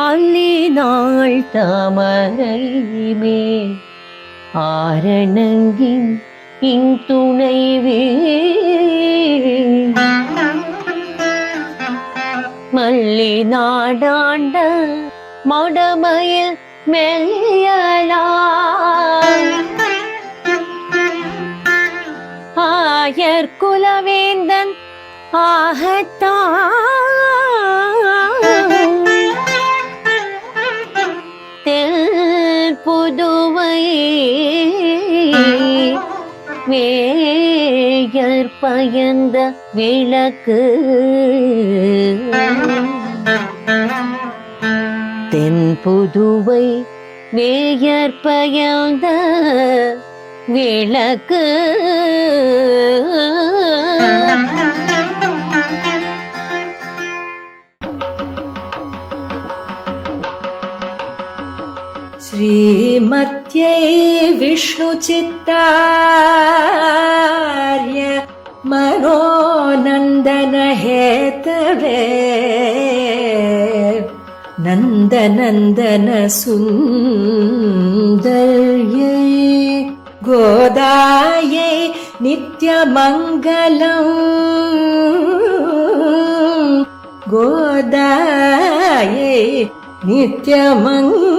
அல்லினாள் தாமரை மேல் ஆரணங்கின் இன்துணைவே மல்லி நாடாண்ட மடமயில் மெல்லியலாய் ஆயர் குலவேந்தன் ஆகத்தான் புதுவை வேயர் பயந்த விளக்கு தென் புதுவை வேயர் பயந்த விளக்கு श्रीमत्यै विष्णुचित्तार्य मनोनन्दनहेतवे नन्दनन्दन सुन्दर्यै गोदायै नित्यमङ्गलम् गोदायै नित्यमङ्गलम्.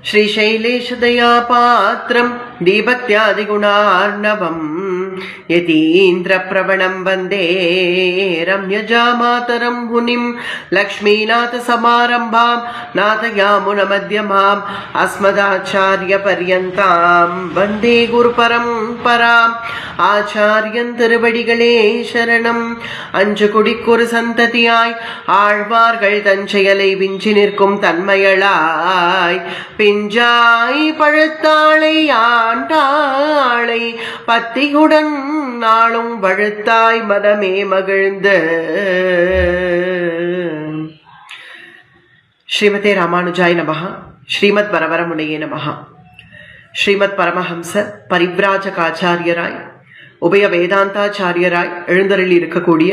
श्रीशैलेशदयापात्रं दीभक्त्यादिगुणार्णवम् यतीन्द्रप्रवणं वन्दे रम्यजामातरं मुनिं लक्ष्मीनाथसमारम्भां नाथयामुनमध्यमाम् अस्मदाचार्यपर्यन्तां वन्दे गुरुपरम्पराम्. ஆச்சாரியன் திருவடிகளே சரணம். அஞ்சு குடிக்கொரு சந்ததியாய் ஆழ்வார்கள் தஞ்செயலை விஞ்சி நிற்கும் தன்மையளாய் பிஞ்சாய் பழுத்தாளை ஆண்டாளை பத்திகுடன் நாளும் வழுத்தாய் மனமே மகிழ்ந்து. ஸ்ரீமதே ராமானுஜாய நமஹ. ஸ்ரீமத் வரவரமுனையே நமஹ. ஸ்ரீமத் பரமஹம்ச பரிவ்ராஜகாச்சாரியராய் உபய வேதாந்தாச்சாரியராய் எழுந்தருளி இருக்கக்கூடிய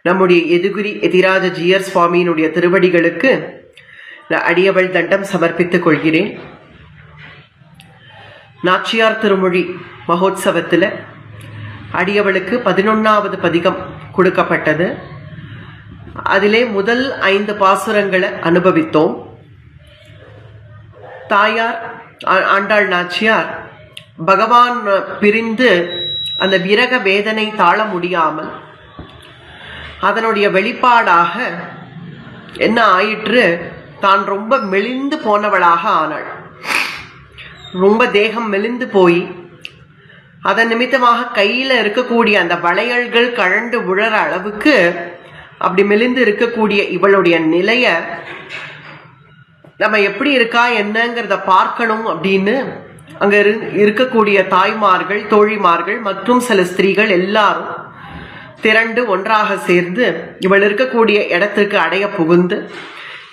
நம்முடைய எதுகுரி எதிராஜ ஜீயர் சுவாமியினுடைய திருவடிகளுக்கு அடியவள் தண்டம் சமர்ப்பித்துக் கொள்கிறேன். நாச்சியார் திருமொழி மகோத்சவத்தில் அடியவளுக்கு 11வது பதிகம் கொடுக்கப்பட்டது. அதிலே முதல் 5 பாசுரங்களை அனுபவித்தோம். தாயார் ஆண்டாள் நாச்சியார் பகவான் பிரிந்து அந்த விரக வேதனை தாழ முடியாமல் அதனுடைய வெளிப்பாடாக என்ன ஆயிற்று, தான் ரொம்ப மெலிந்து போனவளாக ஆனாள். ரொம்ப தேகம் மெலிந்து போய் அதன் நிமித்தமாக கையில் இருக்கக்கூடிய அந்த வளையல்கள் கழண்டு விழற அளவுக்கு அப்படி மெலிந்து இருக்கக்கூடிய இவளுடைய நிலைய நம்ம எப்படி இருக்கா என்னங்கிறத பார்க்கணும் அப்படின்னு அங்க இருக்கக்கூடிய தாய்மார்கள், தோழிமார்கள் மற்றும் சில ஸ்திரீகள் எல்லாரும் திரண்டு ஒன்றாக சேர்ந்து இவள் இருக்கக்கூடிய இடத்திற்கு அடைய புகுந்து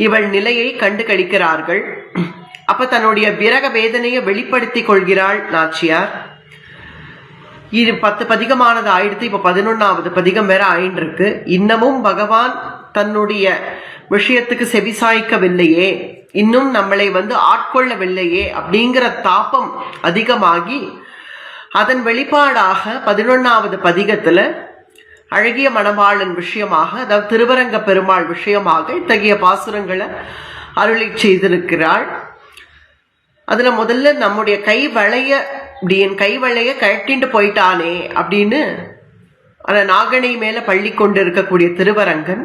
இவள் நிலையை கண்டு கழிக்கிறார்கள். அப்ப தன்னுடைய விரக வேதனையை வெளிப்படுத்தி கொள்கிறாள் நாச்சியார். இது 10 பதிகமானது ஆயிடுத்து. இப்ப 11வது பதிகம் வேற ஆயின்னு இருக்கு. இன்னமும் பகவான் தன்னுடைய விஷயத்துக்கு செவிசாய்க்கவில்லையே, இன்னும் நம்மளை ஆட்கொள்ளவில்லையே அப்படிங்கிற தாபம் அதிகமாகி அதன் வெளிப்பாடாக 11வது பதிகத்துல அழகிய மணவாளன் விஷயமாக, அதாவது திருவரங்க பெருமாள் விஷயமாக இத்தகைய பாசுரங்களை அருளி செய்திருக்கிறாள். அதுல முதல்ல நம்முடைய கை வளைய இப்படி என் கை வளைய கட்டிண்டு போயிட்டானே அப்படின்னு அந்த நாகனை மேல பள்ளி கொண்டு இருக்கக்கூடிய திருவரங்கன்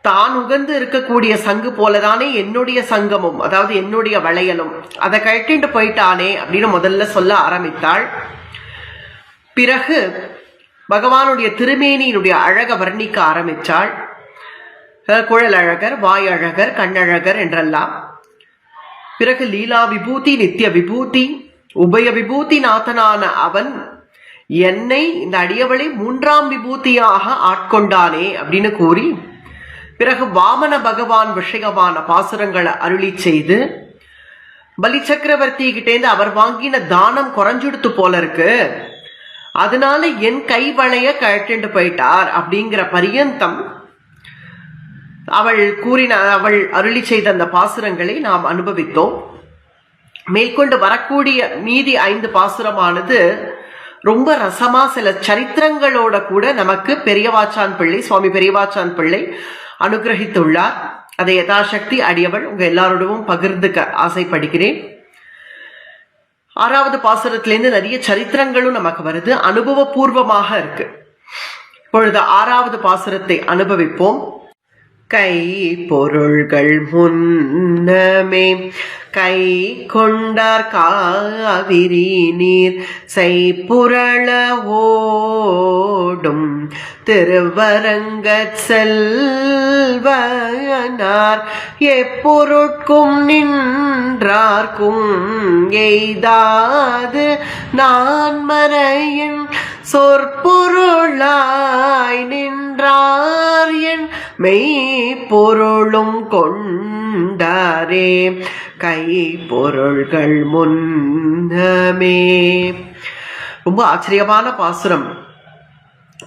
தான் உகந்து இருக்கக்கூடிய சங்கு போலதானே என்னுடைய சங்கமும், அதாவது என்னுடைய வளையலும், அதை கட்டிண்டு போயிட்டானே அப்படின்னு முதல்ல சொல்ல ஆரம்பித்தாள். பிறகு பகவானுடைய திருமேனியினுடைய அழக வர்ணிக்க ஆரம்பிச்சாள். குழல் அழகர், வாய் அழகர், கண்ணழகர் என்றெல்லாம். பிறகு லீலா விபூதி, நித்திய விபூதி, உபய விபூதி நாதனான அவன் என்னை இந்த அடியவளை 3ஆம் விபூதியாக ஆட்கொண்டானே அப்படின்னு கூறி, பிறகு வாமன பகவான் விஷயமான பாசுரங்களை அருளி செய்து, பலி சக்கரவர்த்தி கிட்டேந்து அவர் வாங்கின தானம் குறைஞ்சுடுத்து போல இருக்கு, அதனால என் கைவளைய கழட்டு போயிட்டார் அப்படிங்கிற பரியந்தம் அவள் அருளி செய்த அந்த பாசுரங்களை நாம் அனுபவித்தோம். மேற்கொண்டு வரக்கூடிய மீதி 5 பாசுரமானது ரொம்ப ரசமா சில சரித்திரங்களோட கூட நமக்கு பெரியவாச்சான் பிள்ளை, சுவாமி பெரியவாச்சான் பிள்ளை அனுகிரகித்துள்ளார். அதை யதாசக்தி அடியவள் உங்க எல்லாரோடவும் பகிர்ந்துக்க ஆசைப்படுகிறேன். 6வது பாசுரத்திலேருந்து நிறைய சரித்திரங்களும் நமக்கு வருது, அனுபவபூர்வமாக இருக்கு. இப்பொழுது 6வது பாசுரத்தை அனுபவிப்போம். கை பொருள்கள் முன்னமே கை கொண்டார் காவிரி நீர் செய்புரள ஓடும் திருவரங்கச் செல்வனார் எப்பொருட்கும் நின்றார்க்கும் எய்தாது நான் மறையின் சொற்பொருளாய் நின்றார் என் மெய்ப்பொருளும் கொண்டாரே கை பொருள்கள் முன்னமே. ரொம்ப ஆச்சரியமான பாசுரம்.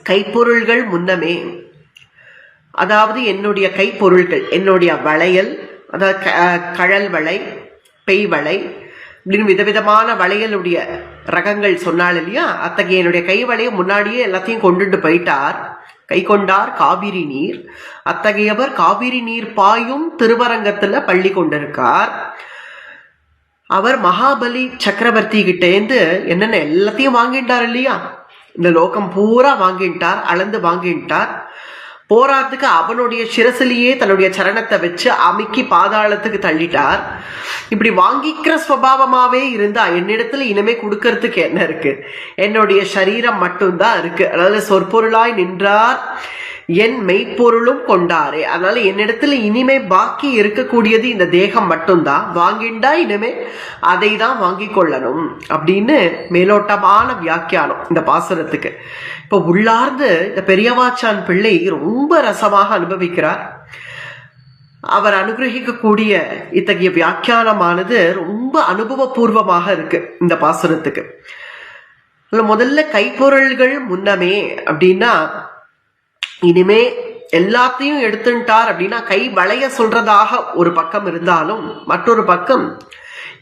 கைப்பொருள்கள் முன்னமே, அதாவது என்னுடைய கைப்பொருள்கள், என்னுடைய வளையல், அதாவது கழல் வளை, பெய் வளை அப்படின்னு விதவிதமான வளையலுடைய ரகங்கள் சொன்னாள் இல்லையா, அத்தகைய என்னுடைய கை வளைய முன்னாடியே எல்லாத்தையும் கொண்டுட்டு போயிட்டார். கை கொண்டார் காவிரி நீர், அத்தகையவர் காவிரி நீர் பாயும் திருவரங்கத்துல பள்ளி கொண்டிருக்கார். அவர் மகாபலி சக்கரவர்த்தி கிட்டேந்து என்னென்ன எல்லாத்தையும் வாங்கிட்டார் இல்லையா, இந்த லோகம் பூரா வாங்கிட்டார், அளந்து வாங்கிட்டார். போராத்துக்கு அவனுடைய சிரசிலேயே தன்னுடைய சரணத்தை வச்சு அமுக்கி பாதாளத்துக்கு தள்ளிட்டார். இப்படி வாங்கிக்கிற ஸ்வபாவமாவே இருந்தா என்னிடத்துல இனிமே கொடுக்கறதுக்கு என்ன இருக்கு, என்னுடைய சரீரம் மட்டும்தான் இருக்கு. அதாவது சொற்பொருளாய் நின்றார் என் மெய்ப்பொருளும் கொண்டாரே, அதனால என்னிடத்துல இனிமே பாக்கி இருக்கக்கூடியது இந்த தேகம் மட்டும்தான், வாங்கிண்டா இனிமே அதை தான் வாங்கி கொள்ளணும் அப்படின்னு மேலோட்டமான வியாக்கியானம் இந்த பாசுரத்துக்கு. இப்ப உள்ளார்ந்து இந்த பெரியவாச்சான் பிள்ளை ரொம்ப ரசமாக அனுபவிக்கிறார். அவர் அனுகிரகிக்கக்கூடிய இத்தகைய வியாக்கியானமானது ரொம்ப அனுபவபூர்வமாக இருக்கு இந்த பாசுரத்துக்கு. முதல்ல கைப்பொருள்கள் முன்னமே அப்படின்னா, இனிமே எல்லாத்தையும் எடுத்துட்டார் அப்படின்னா கை வளைய சொல்றதாக ஒரு பக்கம் இருந்தாலும், மற்றொரு பக்கம்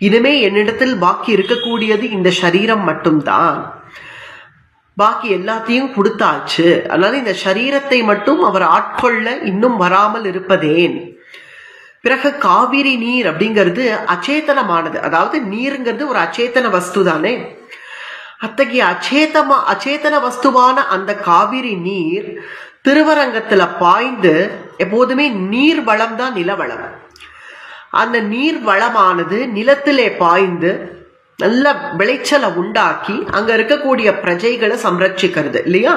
இனிமே என்னிடத்தில் பாக்கி இருக்கக்கூடியது இந்த சரீரம் மட்டும்தான், பாக்கி எல்லாத்தையும் கொடுத்தாச்சு, அதனால இந்த சரீரத்தை மட்டும் அவர் ஆட்கொள்ள இன்னும் வராமல் இருப்பதேன். பிறகு காவிரி நீர் அப்படிங்கிறது அச்சேதனமானது, அதாவது நீருங்கிறது ஒரு அச்சேதன வஸ்து தானே. அத்தகைய அச்சேதன வஸ்துவான அந்த காவிரி நீர் திருவரங்கத்துல பாய்ந்து, எப்போதுமே நீர் வளம் தான் நிலவளம், அந்த நீர் வளமானது நிலத்திலே பாய்ந்து நல்ல விளைச்சலை உண்டாக்கி அங்க இருக்கக்கூடிய பிரஜைகளை சம்ரட்சிக்கிறது இல்லையா.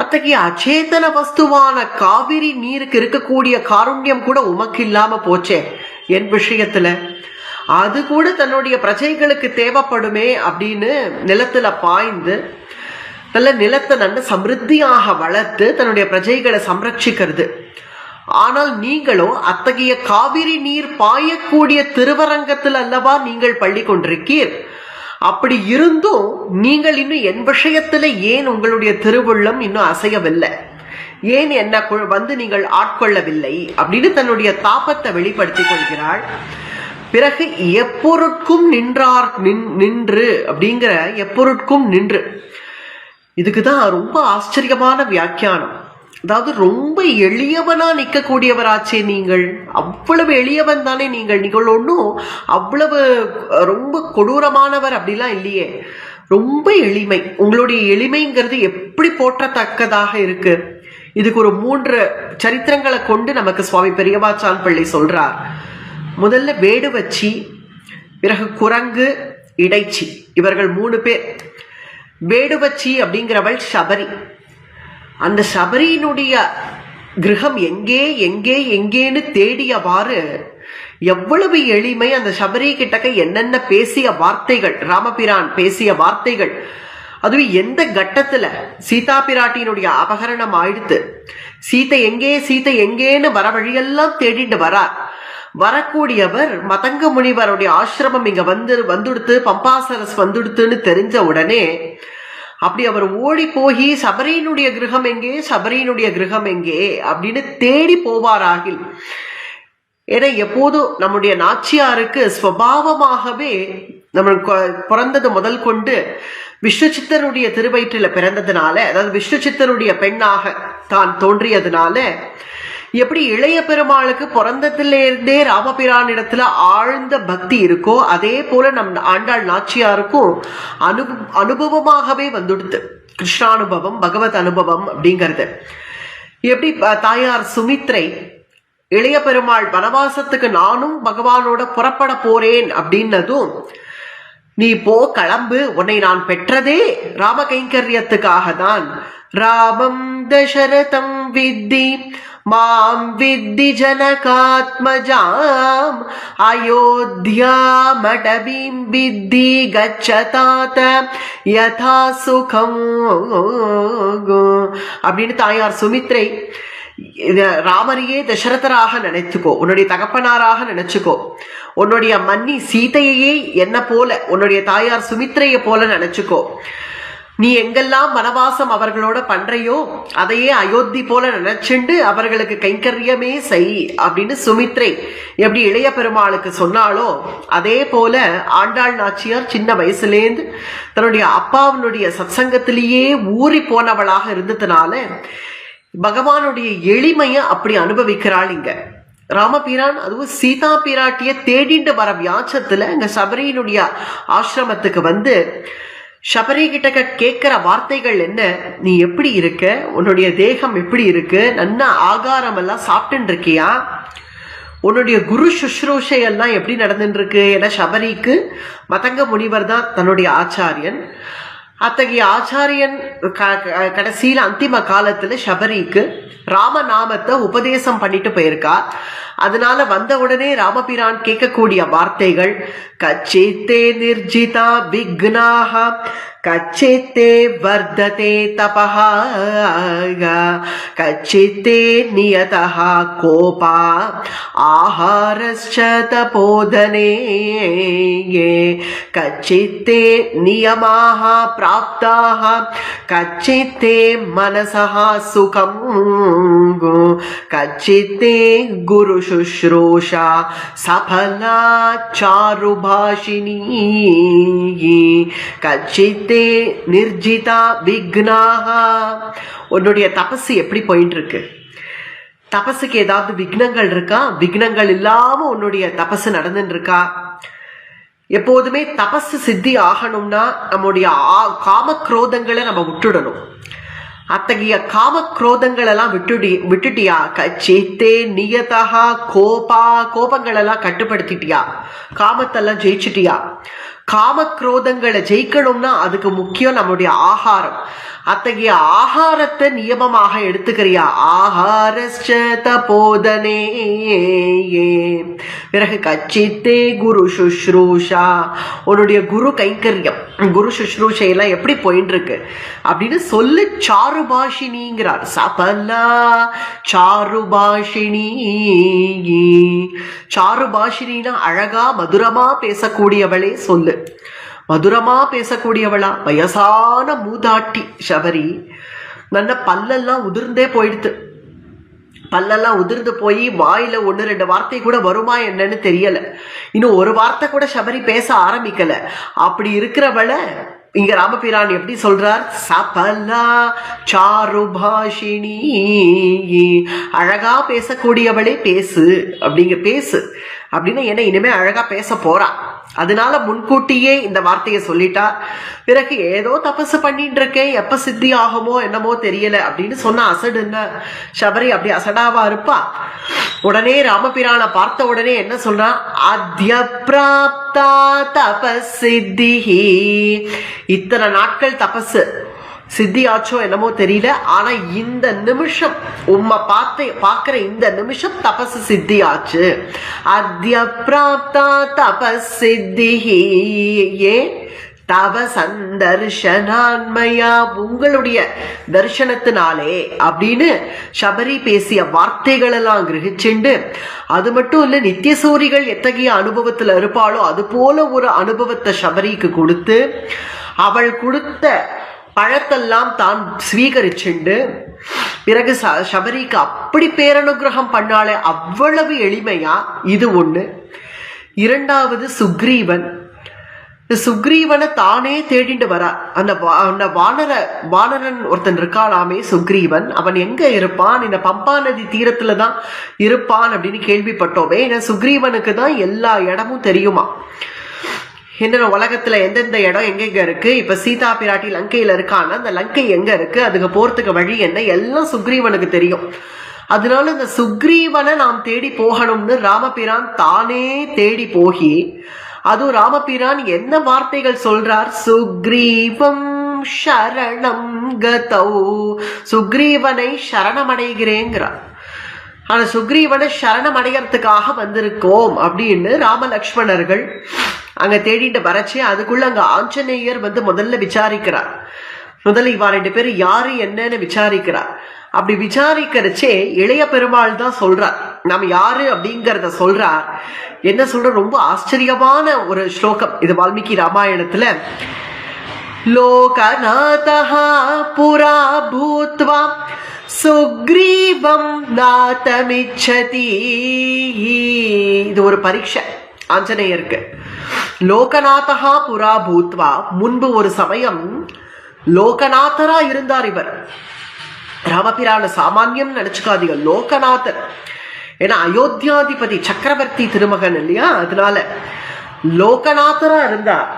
அத்தகைய அச்சேதன வஸ்துவான காவிரி நீருக்கு இருக்கக்கூடிய காருண்யம் கூட உமக்கு இல்லாம போச்சே என் விஷயத்துல, அது கூட தன்னுடைய பிரஜைகளுக்கு தேவைப்படுமே அப்படின்னு நிலத்துல பாய்ந்து நல்ல நிலத்தை நல்ல சமிருத்தியாக வளர்த்து தன்னுடைய பிரஜைகளை சம்ரட்சிக்கிறது. ஆனால் நீங்களோ அத்தகைய காவிரி நீர் பாயக்கூடிய திருவரங்கத்தில் அல்லவா நீங்கள் பள்ளி கொண்டிருக்கீர். அப்படி இருந்தும் நீங்கள் இன்னும் என் விஷயத்துல ஏன் உங்களுடைய திருவுள்ளம் இன்னும் அசையவில்லை, ஏன் என்ன வந்து நீங்கள் ஆட்கொள்ளவில்லை அப்படின்னு தன்னுடைய தாபத்தை வெளிப்படுத்தி கொள்கிறாள். பிறகு எப்பொருட்கும் நின்று அப்படிங்கிற எப்பொருட்கும் நின்று, இதுக்குதான் ரொம்ப ஆச்சரியமான வியாக்கியானம். அதாவது ரொம்ப எளியவனா நிற்கக்கூடியவராச்சே நீங்கள், அவ்வளவு எளியவன் தானே நீங்கள், நீங்கள் ஒன்றும் அவ்வளவு ரொம்ப கொடூரமானவர் அப்படிலாம் இல்லையே, ரொம்ப எளிமை. உங்களுடைய எளிமைங்கிறது எப்படி போற்றத்தக்கதாக இருக்கு. இதுக்கு ஒரு 3 சரித்திரங்களை கொண்டு நமக்கு சுவாமி பெரியவாச்சான் பிள்ளை சொல்றார். முதல்ல வேடுவச்சி, பிறகு குரங்கு, இடைச்சி, இவர்கள் 3 பேர். வேடுவச்சி அப்படிங்கிறவள் சபரி. அந்த சபரியினுடைய கிரகம் எங்கே எங்கே எங்கேன்னு தேடியவாறு எவ்வளவு எளிமை. அந்த சபரி கிட்டக்க என்னென்ன பேசிய வார்த்தைகள், ராமபிரான் பேசிய வார்த்தைகள், அதுவும் எந்த கட்டத்துல சீதா பிராட்டியினுடைய அபகரணம் ஆயிடுத்து, சீதை எங்கே சீதை எங்கேன்னு வர வழியெல்லாம் தேடிட்டு வரார். வரக்கூடியவர் மதங்க முனிவருடைய ஆசிரமம் இங்க வந்துடுத்து, பம்பாசரஸ் வந்துடுத்துன்னு தெரிஞ்ச உடனே அப்படி அவர் ஓடி போய் சபரியினுடைய கிரகம் எங்கே சபரியினுடைய கிரகம் எங்கே அப்படின்னு தேடி போவாராகில். ஏன்னா எப்போதும் நம்முடைய நாச்சியாருக்கு ஸ்வபாவமாகவே நம்ம பிறந்தது முதல் கொண்டு விஷ்ணுசித்தருடைய திருவயிற்றில பிறந்ததுனால, அதாவது விஷ்ணுசித்தருடைய பெண்ணாக தான் தோன்றியதுனால, எப்படி இளைய பெருமாளுக்கு பிறந்ததிலிருந்தே ராமபிரானிடத்துல ஆழ்ந்த பக்தி இருக்கோ அதே போல நம் ஆண்டாள் நாச்சியாருக்கும் அனுபவமாகவே வந்துடுது. கிருஷ்ணானுபவம், பகவத் அனுபவம் அப்படிங்கிறது. எப்படி தாயார் சுமித்ரை இளைய பெருமாள் வனவாசத்துக்கு நானும் பகவானோட புறப்பட போறேன் அப்படின்னதும், நீ போ கிளம்பு, உன்னை நான் பெற்றதே ராம கைங்கரியத்துக்காக தான். ராமம் தசரதம் வித்தி மாம் வித்தி ஜனகாத்மஜாம் அயோத்யாமடபீம் வித்தி கச்சதாத யதா சுகம் அப்படின்னு தாயார் சுமித்ரை ராமரையே தசரதராக நினைச்சுக்கோ, உன்னுடைய தகப்பனாராக நினைச்சுக்கோ, உன்னுடைய மன்னி சீதையே என்ன போல, உன்னுடைய தாயார் சுமித்ரையை போல நினைச்சுக்கோ. நீ எங்கெல்லாம் வனவாசம் அவர்களோட பண்றையோ அதையே அயோத்தி போல நினைச்சுண்டு அவர்களுக்கு கைங்கரியமே செய் அப்படின்னு சுமித்ரை எப்படி இளைய பெருமாளுக்கு சொன்னாலோ அதே போல ஆண்டாள் நாச்சியார் சின்ன வயசுலேருந்து தன்னுடைய அப்பாவினுடைய சத்சங்கத்திலேயே ஊறி போனவளாக இருந்ததுனால பகவானுடைய எளிமையை அப்படி அனுபவிக்கிறாள். இங்க ராமபிரான் அதுவும் சீதா பிராட்டிய தேடிண்டு வர வியாச்சத்துல இங்க சபரியினுடைய ஆசிரமத்துக்கு வந்து சபரி கிட்ட கேட்கிற வார்த்தைகள் என்ன, நீ எப்படி இருக்க, உன்னுடைய தேகம் எப்படி இருக்கு, நல்ல ஆகாரம் எல்லாம் சாப்பிட்டு இருக்கியா, உன்னுடைய குரு சுஷ்ரூஷை எல்லாம் எப்படி நடந்துட்டு இருக்கு. ஏன்னா சபரிக்கு மதங்க முனிவர் தான் தன்னுடைய ஆச்சாரியன். அத்தகைய ஆச்சாரியன் கடைசியில் அந்திம காலத்துல சபரிக்கு ராமநாமத்தை உபதேசம் பண்ணிட்டு போயிருக்கா. அதனால வந்த உடனே ராமபிரான் கேட்கக்கூடிய வார்த்தைகள், கச்சித்தே நிர்ஜிதா விக்னாஹ கச்சித்தே வர்ததே தபஹா கச்சித்தே நியதஹ கோபா ஆஹாரஸ்ச தபோதனே கச்சித்தே நியமாஹ பிராப்தாஹ கச்சித்தே மனசஹ சுகம் கச்சித்தே குரு சுஷ்ரூஷா சஃபலா சாருபாஷினி கச்சித்தே நிர்ஜிதா விக்னாஹா. உன்னுடைய தபசு எப்படி போயிட்டு இருக்கு, தபசுக்கு ஏதாவது விக்னங்கள் இருக்கா, விக்னங்கள் இல்லாம உன்னுடைய தபசு நடந்துட்டு இருக்கா. எப்போதுமே தபசு சித்தி ஆகணும்னா நம்முடைய காமக்ரோதங்களை நம்ம விட்டுடணும். அத்தகைய காமக்ரோதங்கள் எல்லாம் விட்டுட்டியா, கச்சித்தே நியதா கோபா, கோபங்கள் எல்லாம் கட்டுப்படுத்திட்டியா, காமத்தெல்லாம் ஜெயிச்சுட்டியா. காமக்ரோதங்களை ஜெயிக்கணும்னா அதுக்கு முக்கியம் நம்முடைய ஆகாரம். அத்தகைய ஆகாரத்தை நியமமாக எடுத்துக்கிறியா, ஆகாரஸ்ச தபோதனே. பிறகு கச்சித்தே குரு சுஷ்ரூஷா, உன்னுடைய குரு கைங்கரியம், குரு சுஷ்ரூஷை எல்லாம் எப்படி போயிட்டு இருக்கு அப்படின்னு சொல்லு. சாருபாஷினிங்கிறார், சபலா சாருபாஷினி. சாருபாஷினா அழகா மதுரமா பேசக்கூடியவளே சொல்லு. மதுரமா பேசக்கூடியவளா, வயசான மூதாட்டி சபரி. நல்ல பல்லெல்லாம் உதிர்ந்தே போயிடுது. பல்லெல்லாம் உதிர்ந்து போய் வாயில 1-2 வார்த்தை கூட வருமா என்னன்னு தெரியல. இன்னும் ஒரு வார்த்தை கூட சபரி பேச ஆரம்பிக்கல. அப்படி இருக்கிறவளை இங்க ராமபிரான் எப்படி சொல்றார், சபலா சாருபாஷினி, அழகா பேசக்கூடியவளே பேசு அப்படிங்க, பேசு அப்படின்னா என்ன, இனிமே அழகா பேச போறா அதனால முன்கூட்டியே இந்த வார்த்தையை சொல்லிட்டா. பிறகு ஏதோ தபசு பண்ணிட்டு இருக்கேன், எப்ப சித்தி ஆகுமோ என்னமோ தெரியல அப்படின்னு சொன்னா அசடுன்னா சபரி அப்படி அசடாவா இருப்பா? உடனே ராமபிரான பார்த்த உடனே என்ன சொல்றா? அத்ய பிராப்தா தபசித்திஹி. இத்தனை நாட்கள் தபசு சித்தி ஆச்சோ என்னமோ தெரியல, ஆனா இந்த நிமிஷம் உம்மை பார்க்கிற இந்த நிமிஷம் தபசு சித்தி ஆச்சு. அத்ய பிராப்தா தபசித்திஹி ஏ தவ சந்தர்ஷனான்மயா, உங்களுடைய தரிசனத்தினாலே அப்படின்னு சபரி பேசிய வார்த்தைகள் எல்லாம் கிரகிச்சுண்டு, அது மட்டும் இல்ல நித்தியசூரிகள் எத்தகைய அனுபவத்துல இருப்பாளோ அது போல ஒரு அனுபவத்தை சபரிக்கு கொடுத்து, அவள் கொடுத்த பழத்தெல்லாம் தான் ஸ்வீகரிச்சுண்டு, பிறகு சபரிக்கு அப்படி பேரனுகிரகம் பண்ணாலே அவ்வளவு எளிமையா. இது ஒண்ணு. இரண்டாவது சுக்ரீவன். சுக்ரீவனை தானே தேடிட்டு வரா. அந்த வானரன் ஒருத்தன் இருக்காளாமே சுக்ரீவன், அவன் எங்க இருப்பான்? இந்த பம்பா நதி தீரத்துல தான் இருப்பான் அப்படின்னு கேள்விப்பட்டோமே. ஏன்னா சுக்ரீவனுக்கு தான் எல்லா இடமும் தெரியுமா, என்ன உலகத்துல எந்தெந்த இடம் எங்கெங்க இருக்கு. இப்ப சீதா பிராட்டி லங்கையில இருக்கான்னா அந்த லங்கை எங்க இருக்கு, அதுக்கு போறதுக்கு வழி என்ன, எல்லாம் சுக்ரீவனுக்கு தெரியும். அதனால இந்த சுக்ரீவனை நாம் தேடி போகணும்னு ராமபிரான் தானே தேடி போகி, அதுவும் ராமபிரான் என்ன வார்த்தைகள் சொல்றார்? சுக்ரீவம் சரணம் கதௌ, சுக்ரீவனை சரணமடைகிறேங்கிறார். ஆனா சுக்ரீவனை சரணம் அடைகிறதுக்காக வந்திருக்கோம் அப்படின்னு ராம லக்ஷ்மணர்கள் அங்க தேடிட்டு வரச்சே, அதுக்குள்ள அங்க ஆஞ்சநேயர் முதல்ல விசாரிக்கிறார். முதல்ல இவா 2 பேரும் யாரு என்னன்னு விசாரிக்கிறார். அப்படி விசாரிக்கிறச்சே இளைய பெருமாள் தான் சொல்றார், நாம யாரு அப்படிங்கறத சொல்றார். என்ன சொல்ற? ரொம்ப ஆச்சரியமான ஒரு ஸ்லோகம் இது வால்மீகி ராமாயணத்துல. லோகநாதஹ புரா பூத்வா சுக்ரீவம் நாதமிச்சதி. இது ஒரு பரீட்சை ஆஞ்சநேயருக்கு. லோகநாதஹா புரா பூத்வா, முன்பு ஒரு சமயம் லோகநாதரா இருந்தார் இவர். ராமபிரான சாமானியம் நினைச்சுக்காதீங்க, லோகநாதர். ஏன்னா அயோத்தியாதிபதி சக்கரவர்த்தி திருமகன் இல்லையா, அதனால லோகநாதரா இருந்தார்.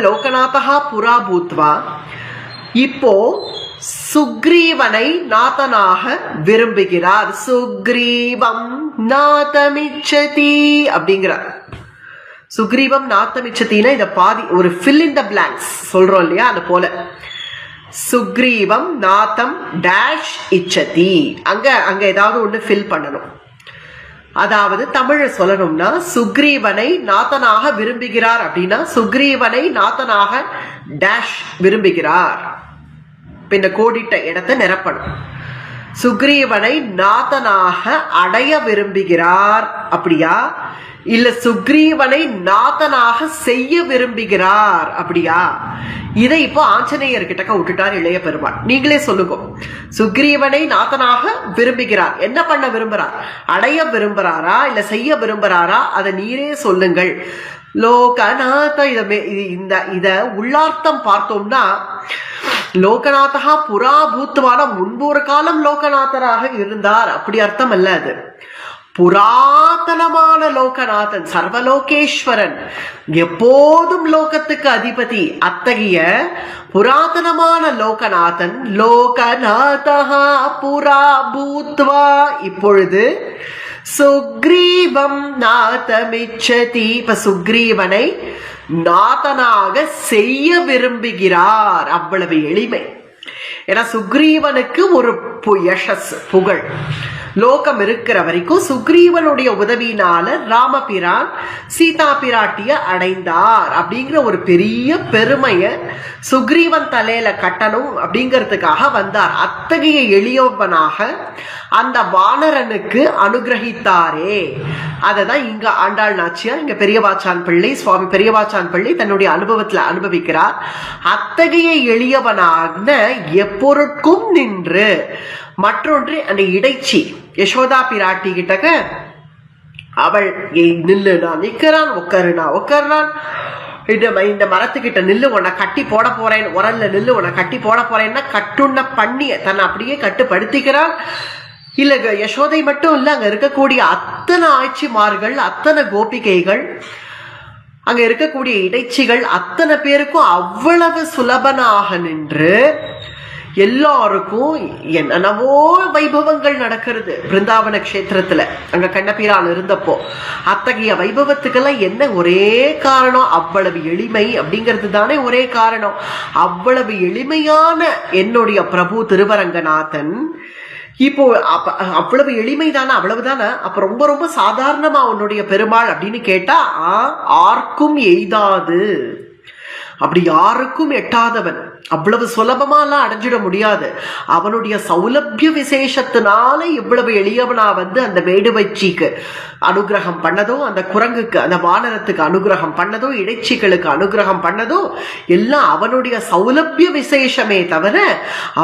லோகநாதஹா புரா பூத்வா. இப்போ சுக்ரீவனை நாதனாக விரும்புகிறார். சுக்ரீவம் நாதமிச்சதி அப்படிங்கிறார். சுக்ரீவம் நாத்தமிச்சத்தின்னா இத பாதி ஒரு ஃபில் இன் த பிளாங்க்ஸ் சொல்றோம் இல்லையா, அது போல சுக்ரீவம் நாத்தம் டேஷ் இச்சதி, அங்க ஏதாவது ஒண்ணு ஃபில் பண்ணணும். அதாவது தமிழ சொல்லணும்னா சுக்ரீவனை நாதனாக விரும்புகிறார் அப்படின்னா சுக்ரீவனை நாதனாக டேஷ் விரும்புகிறார், இந்த கோடிட்ட இடத்தை நிரப்பணும். சுக்ரீவனை நாதனாக அடைய விரும்புகிறார் அப்படியா, இல்ல சுக்ரீவனை நாதனாக செய்ய விரும்புகிறார் அப்படியா? இதை இப்போ ஆஞ்சநேயர் கிட்ட விட்டுட்டார் இளைய பெருமாள். நீங்களே சொல்லுங்க, சுக்ரீவனை நாதனாக விரும்புகிறார், என்ன பண்ண விரும்புறார்? அடைய விரும்புறாரா இல்ல செய்ய விரும்புறாரா? அதை நீரே சொல்லுங்கள். லோகநாத இத உள்ளார்த்தம் பார்த்தோம்னா, லோகநாதா புரா பூத்துவான முன்பு ஒரு காலம் லோகநாதராக இருந்தார் அப்படி அர்த்தம் அல்ல. அது புராதனமான லோகநாதன், சர்வலோகேஸ்வரன், எப்போதும் லோகத்துக்கு அதிபதி. அத்தகைய புராதனமான லோகநாதன் லோகநாதா புரா பூத்வா இப்பொழுது சுக்ரீவம் நாதமிச்சதி, இப்ப சுக்ரீவனை நாதனாக செய்ய விரும்புகிறார். அவ்வளவு எளிமை. ஏன்னா சுக்ரீவனுக்கு ஒரு யசஸ் புகழ் லோகம் இருக்கிற வரைக்கும் சுக்ரீவனுடைய உதவியினால ராமபிரான் சீதா பிராட்டிய அடைந்தார் அப்படிங்கிற ஒரு பெரிய பெருமைய சுக்ரீவன் தலையில கட்டணும் அப்படிங்கிறதுக்காக வந்தார். அத்தகைய எளியவனாக அந்த வானரனுக்கு அனுகிரகித்தாரே, அததான் இங்க ஆண்டாள் நாச்சியார், இங்க பெரியவாச்சான் பிள்ளை, சுவாமி பெரியவாச்சான் பிள்ளை தன்னுடைய அனுபவத்துல அனுபவிக்கிறார். அத்தகைய எளியவனாக எப்பொருட்கும் நின்று. மற்றொன்று அந்த இடைச்சி யசோதா பிராட்டி கிட்டக்க அவள் நில்லு நான் நிக்கிறான், உட்காருனா உட்கார்றான், இந்த மரத்துக்கிட்ட நில்லு உன்னை கட்டி போட போறேன், உரல்ல நில்லு உன்னை கட்டி போட போறேன்னா கட்டுண்ண பண்ணி தன்னை அப்படியே கட்டுப்படுத்திக்கிறான். இல்ல யசோதை மட்டும் இல்ல, அங்க இருக்கக்கூடிய அத்தனை ஆட்சிமார்கள், அத்தனை கோபிகைகள், அங்க இருக்கக்கூடிய இடைச்சிகள் அத்தனை பேருக்கும் அவ்வளவு சுலபனாக நின்று எல்லாருக்கும் என்னென்னவோ வைபவங்கள் நடக்கிறது பிருந்தாவன கஷேத்திரத்துல. அங்க கண்ணபிரான் இருந்தப்போ அத்தகைய வைபவத்துக்கெல்லாம் என்ன ஒரே காரணம்? அவ்வளவு எளிமை அப்படிங்கிறது தானே ஒரே காரணம். அவ்வளவு எளிமையான என்னுடைய பிரபு திருவரங்கநாதன் இப்போ அவ்வளவு எளிமைதானே, அவ்வளவுதானே. அப்ப ரொம்ப ரொம்ப சாதாரணமா உன்னுடைய பெருமாள் அப்படின்னு கேட்டா ஆர்க்கும் எய்தாது, அப்படி யாருக்கும் எட்டாதவன், அவ்வளவு சுலபமாலாம் அடைஞ்சிட முடியாது. அவனுடைய சௌலபிய விசேஷத்தினால இவ்வளவு எளியவனா அந்த மேடு வச்சிக்கு அனுகிரகம் பண்ணதோ, அந்த குரங்குக்கு அந்த வானரத்துக்கு அனுகிரகம் பண்ணதோ, இடைச்சிகளுக்கு அனுகிரகம் பண்ணதோ எல்லாம் அவனுடைய சௌலபிய விசேஷமே தவிர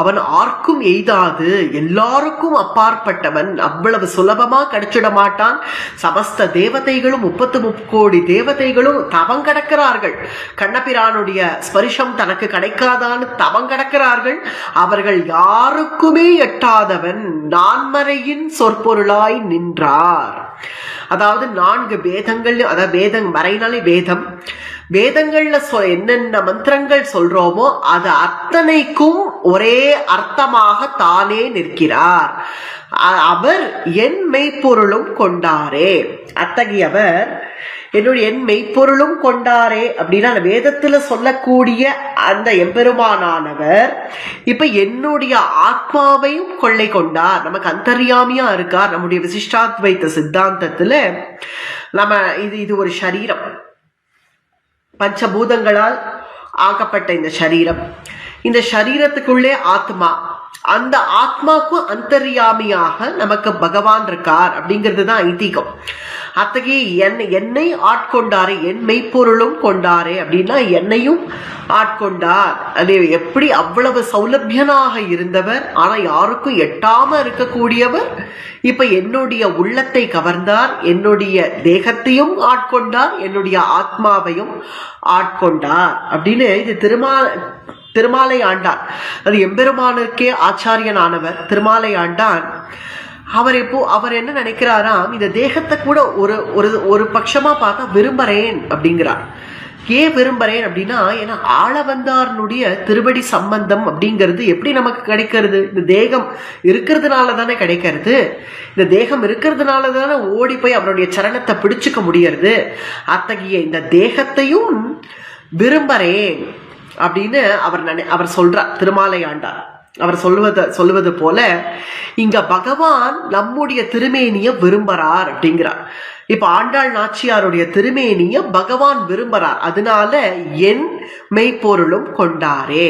அவன் ஆர்க்கும் எய்தாது, எல்லாருக்கும் அப்பாற்பட்டவன். அவ்வளவு சுலபமா கிடைச்சிட மாட்டான். சமஸ்த தேவதைகளும் 33 கோடி தேவதைகளும் தவம் கடக்கிறார்கள். கண்ணபிரானுடைய ஸ்பரிசம் தனக்கு கிடைக்காதான் தவம் கடக்கிறார்கள். அவர்கள் யாருக்குமே எட்டாதவன் நான்மறையின் சொற்பொருளாய் நின்றார். அதாவது 4 வேதங்கள், அதாவது வேதம் மறைனாலே வேதம், வேதங்கள்ல என்னென்ன மந்திரங்கள் சொல்றோமோ அது அத்தனைக்கும் ஒரே அர்த்தமாக தானே நிற்கிறார். அவர் என் மெய்ப்பொருளும் கொண்டாரே. அத்தகையவர் என்னுடைய என் மெய்ப்பொருளும் கொண்டாரே அப்படின்னா வேதத்துல சொல்லக்கூடிய அந்த எம்பெருமானானவர் இப்ப என்னுடைய ஆத்மாவையும் கொள்ளை கொண்டார். நமக்கு அந்தர்யாமியா இருக்கார். நம்முடைய விசிஷ்டாத்வைத சித்தாந்தத்துல நம்ம இது ஒரு சரீரம், பஞ்சபூதங்களால் ஆக்கப்பட்ட இந்த சரீரம், இந்த சரீரத்துக்குள்ளே ஆத்மா, அந்த ஆத்மாக்கும் அந்தர்யாமியாக நமக்கு பகவான் இருக்கார் அப்படிங்கிறது தான் ஐதீகம். அத்தகைய என்னை ஆட்கொண்டாரே, என் மெய்ப்பொருளும் கொண்டாரே அப்படின்னா என்னையும் ஆட்கொண்டார். அது எப்படி அவ்வளவு சௌலபியனாக இருந்தவர், ஆனா யாருக்கும் எட்டாம இருக்கக்கூடியவர் இப்ப என்னுடைய உள்ளத்தை கவர்ந்தார், என்னுடைய தேகத்தையும் ஆட்கொண்டார், என்னுடைய ஆத்மாவையும் ஆட்கொண்டார் அப்படின்னு இது திருமாலை ஆண்டான். அது எம்பெருமானுக்கே ஆச்சாரியனானவர் திருமாலை ஆண்டான். அவர் என்ன நினைக்கிறாராம், இந்த தேகத்தை கூட ஒரு பட்சமா பார்த்தா விரும்புறேன் அப்படிங்கிறார். ஏன் விரும்புறேன் அப்படின்னா, ஏன்னா ஆளவந்தாரனுடைய திருவடி சம்பந்தம் அப்படிங்கிறது எப்படி நமக்கு கிடைக்கிறது? இந்த தேகம் இருக்கிறதுனால தானே கிடைக்கிறது. இந்த தேகம் இருக்கிறதுனால தானே ஓடி போய் அவருடைய சரணத்தை பிடிச்சுக்க முடியறது. அத்தகைய இந்த தேகத்தையும் விரும்புறேன் அப்படின்னு அவர் சொல்றார் திருமாலை ஆண்டார். அவர் சொல்லுவது போல இங்க பகவான் நம்முடைய திருமேனிய விரும்புறார் அப்படிங்கிறார். இப்ப ஆண்டாள் நாச்சியாருடைய திருமேனிய பகவான் விரும்புறார். அதனால என் மெய்ப்பொருளும் கொண்டாரே.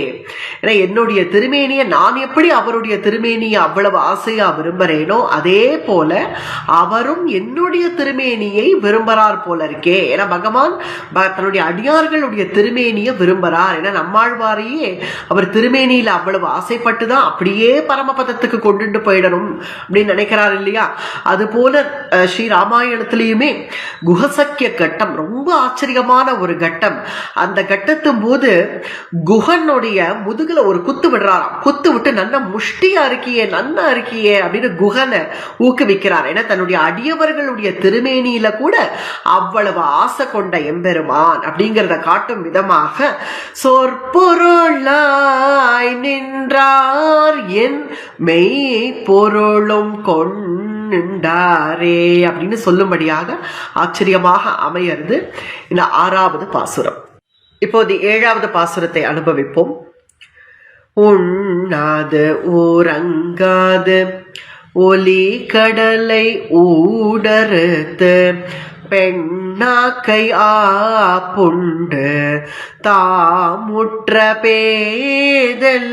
ஏன்னா என்னுடைய திருமேனிய நான் எப்படி அவருடைய திருமேனிய அவ்வளவு ஆசையா விரும்புறேனோ அதே போல அவரும் என்னுடைய திருமேனியை விரும்புறார் போல இருக்கே. ஏன்னா பகவான் தன்னுடைய அடியார்களுடைய திருமேனிய விரும்புறார். ஏன்னா நம்மாழ்வாரையே அவர் திருமேனியில அவ்வளவு ஆசைப்பட்டுதான் அப்படியே பரமபதத்துக்கு கொண்டு போயிடணும் அப்படின்னு நினைக்கிறார் இல்லையா? அது போல ஸ்ரீ ராமாயணத்திலேயுமே குஹசக்கிய கட்டம் ரொம்ப ஆச்சரியமான ஒரு கட்டம். அந்த கட்டத்தும் போது குஹனுடைய முதுகுல ஒரு குத்து விடுறாராம். குத்து விட்டு நல்ல முஷ்டியா இருக்கியே, நன்னா இருக்கியே அப்படின்னு குஹனை ஊக்குவிக்கிறார். ஏன்னா தன்னுடைய அடியவர்களுடைய திருமேனியில கூட அவ்வளவு ஆசை கொண்ட எம்பெருமான் அப்படிங்கிறத காட்டும் விதமாக சொற்பொருளாய் நின்றார் என் மெய் பொருளும் கொண்டாரே அப்படின்னு சொல்லும்படியாக ஆச்சரியமாக அமையிறது இந்த 6வது பாசுரம். இப்போது 7வது பாசுரத்தை அனுபவிப்போம். உண்ணாது ஊரங்காது ஒலி கடலை ஊடறுத்து பெண்ணாக்கை ஆப்புண்டு தாமுற்ற பேதெல்லாம்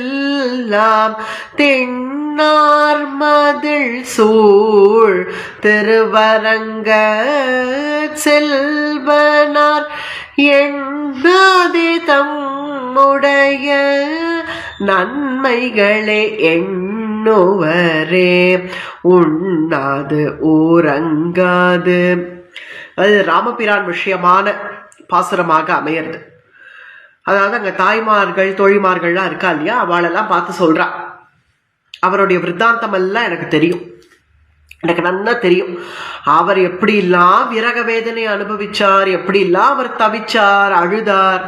தென்னார் மதில் சூழ் திருவரங்க செல்வனார் எண்ணாதே தம்முடைய நன்மைகளே எண்ணுவரே. உண்ணாது ஊரங்காது அது ராமபிரான் விஷயமான பாசுரமாக அமையிறது. அதாவது அங்க தாய்மார்கள் தோழிமார்கள்லாம் இருக்கா இல்லையா, அவளெல்லாம் பார்த்து சொல்றா அவருடைய விருத்தாந்தம் எல்லாம் எனக்கு தெரியும். எனக்கு நல்லா தெரியும் அவர் எப்படிலாம் விரக வேதனை அனுபவிச்சார், எப்படிலாம் அவர் தவிச்சார், அழுதார்,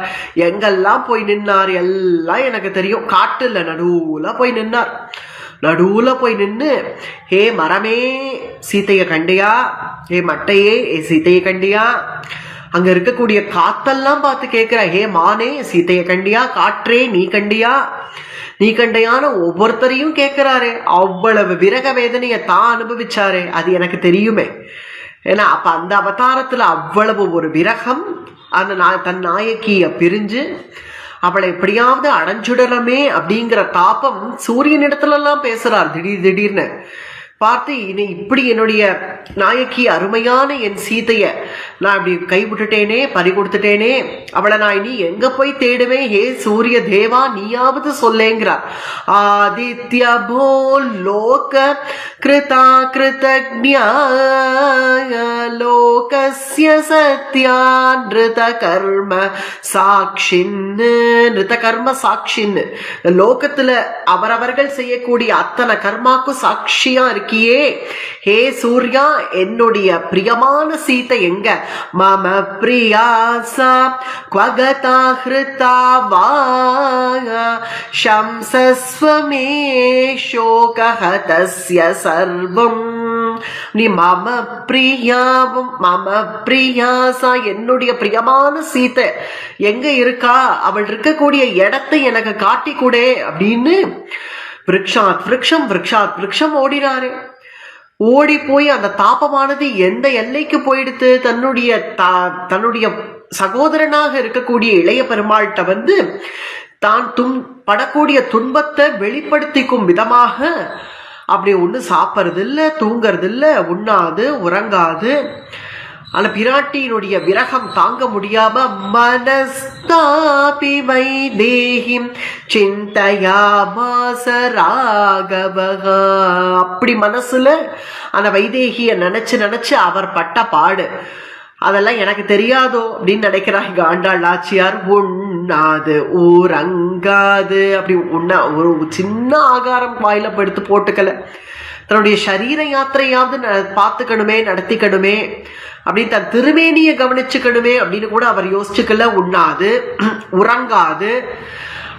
எங்கெல்லாம் போய் நின்னார் எல்லாம் எனக்கு தெரியும். காட்டுல நடுவுல போய் நின்னார். நடுவுல போய் நின்று, ஹே மரமே சீத்தைய கண்டியா, ஹே மட்டையே சீத்தைய கண்டியா, அங்க இருக்கக்கூடிய காத்தெல்லாம் பார்த்து கேட்கிற, ஹே மானே சீத்தைய கண்டியா, காற்றே நீ கண்டியா, நீ கண்டையான ஒவ்வொருத்தரையும் கேட்கிறாரு. அவ்வளவு விரக வேதனையை தான் அனுபவிச்சாரு, அது எனக்கு தெரியுமே. ஏன்னா அப்ப அந்த அவதாரத்துல அவ்வளவு ஒரு விரகம், அந்த தன் நாயகிய பிரிஞ்சு அவளை எப்படியாவது அடைஞ்சுடறமே அப்படிங்கிற தாபம் சூரியனிடத்துல எல்லாம் பேசுறார். திடீர்னு பார்த்து, இப்படி என்னுடைய நாயகி அருமையான என் சீதைய நான் இப்படி கைவிட்டுட்டேனே, பறி கொடுத்துட்டேனே, அவளை நான் இனி எங்க போய் தேடுவேன், ஹே சூரிய தேவா நீயாவது சொல்லேங்கிறார். ஆதித்ய போ லோக கிருதா கிருதஜ்ஞா லோகஸ்ய சத்யா நிருத கர்ம சாட்சின், நிருத கர்ம சாட்சின், லோகத்துல அவரவர்கள் செய்யக்கூடிய அத்தனை கர்மாக்கும் சாட்சியா இருக்கியே, ஹே சூர்யா என்னுடைய பிரியமான சீதை எங்க, மம பிரியாசா க்வகதா ஹ்ருதா வா ஷம்சஸ்வமே ஷோகஹதஸ்ய சர்வம், நீ மம பிரியாவும் மம பிரியாசா என்னுடைய பிரியமான சீதை எங்க இருக்கா, அவள் இருக்கக்கூடிய இடத்தை எனக்கு காட்டி கொடு அப்படின்னு விரக்ஷாத் விரக்ஷம் விரக்ஷாத் விரக்ஷம் ஓடினாரு. ஓடி போய் அந்த தாபமானது எந்த எல்லைக்கு போயிடுத்து, தன்னுடைய சகோதரனாக இருக்கக்கூடிய இளைய பெருமாள்கிட்ட வந்து தான் படக்கூடிய துன்பத்தை வெளிப்படுத்திக்கும் விதமாக அப்படி ஒண்ணு சாப்பிட்றது இல்லை, தூங்கறது இல்லை, உண்ணாது உறங்காது. ஆனா பிராட்டியினுடைய விரகம் தாங்க முடியாம மனஸ்தாபி வைதேகிம் சிந்தையாமாச ராகவகா, அப்படி மனசுல அந்த வைதேகிய நினைச்சு அவர் பட்ட பாடு அதெல்லாம் எனக்கு தெரியாதோ அப்படின்னு நினைக்கிறாங்க ஆண்டாள் நாச்சியார். உண்ணாது ஊரங்காது, அப்படி ஒரு சின்ன ஆகாரம் வாயில படுத்து போட்டுக்கல, தன்னுடைய சரீர யாத்திரையாவது பார்த்துக்கணுமே, நடத்திக்கணுமே, அப்படின்னு தன் திருமேனியை கவனிச்சுக்கணுமே அப்படின்னு கூட அவர் யோசிச்சுக்கல. உண்ணாது உறங்காது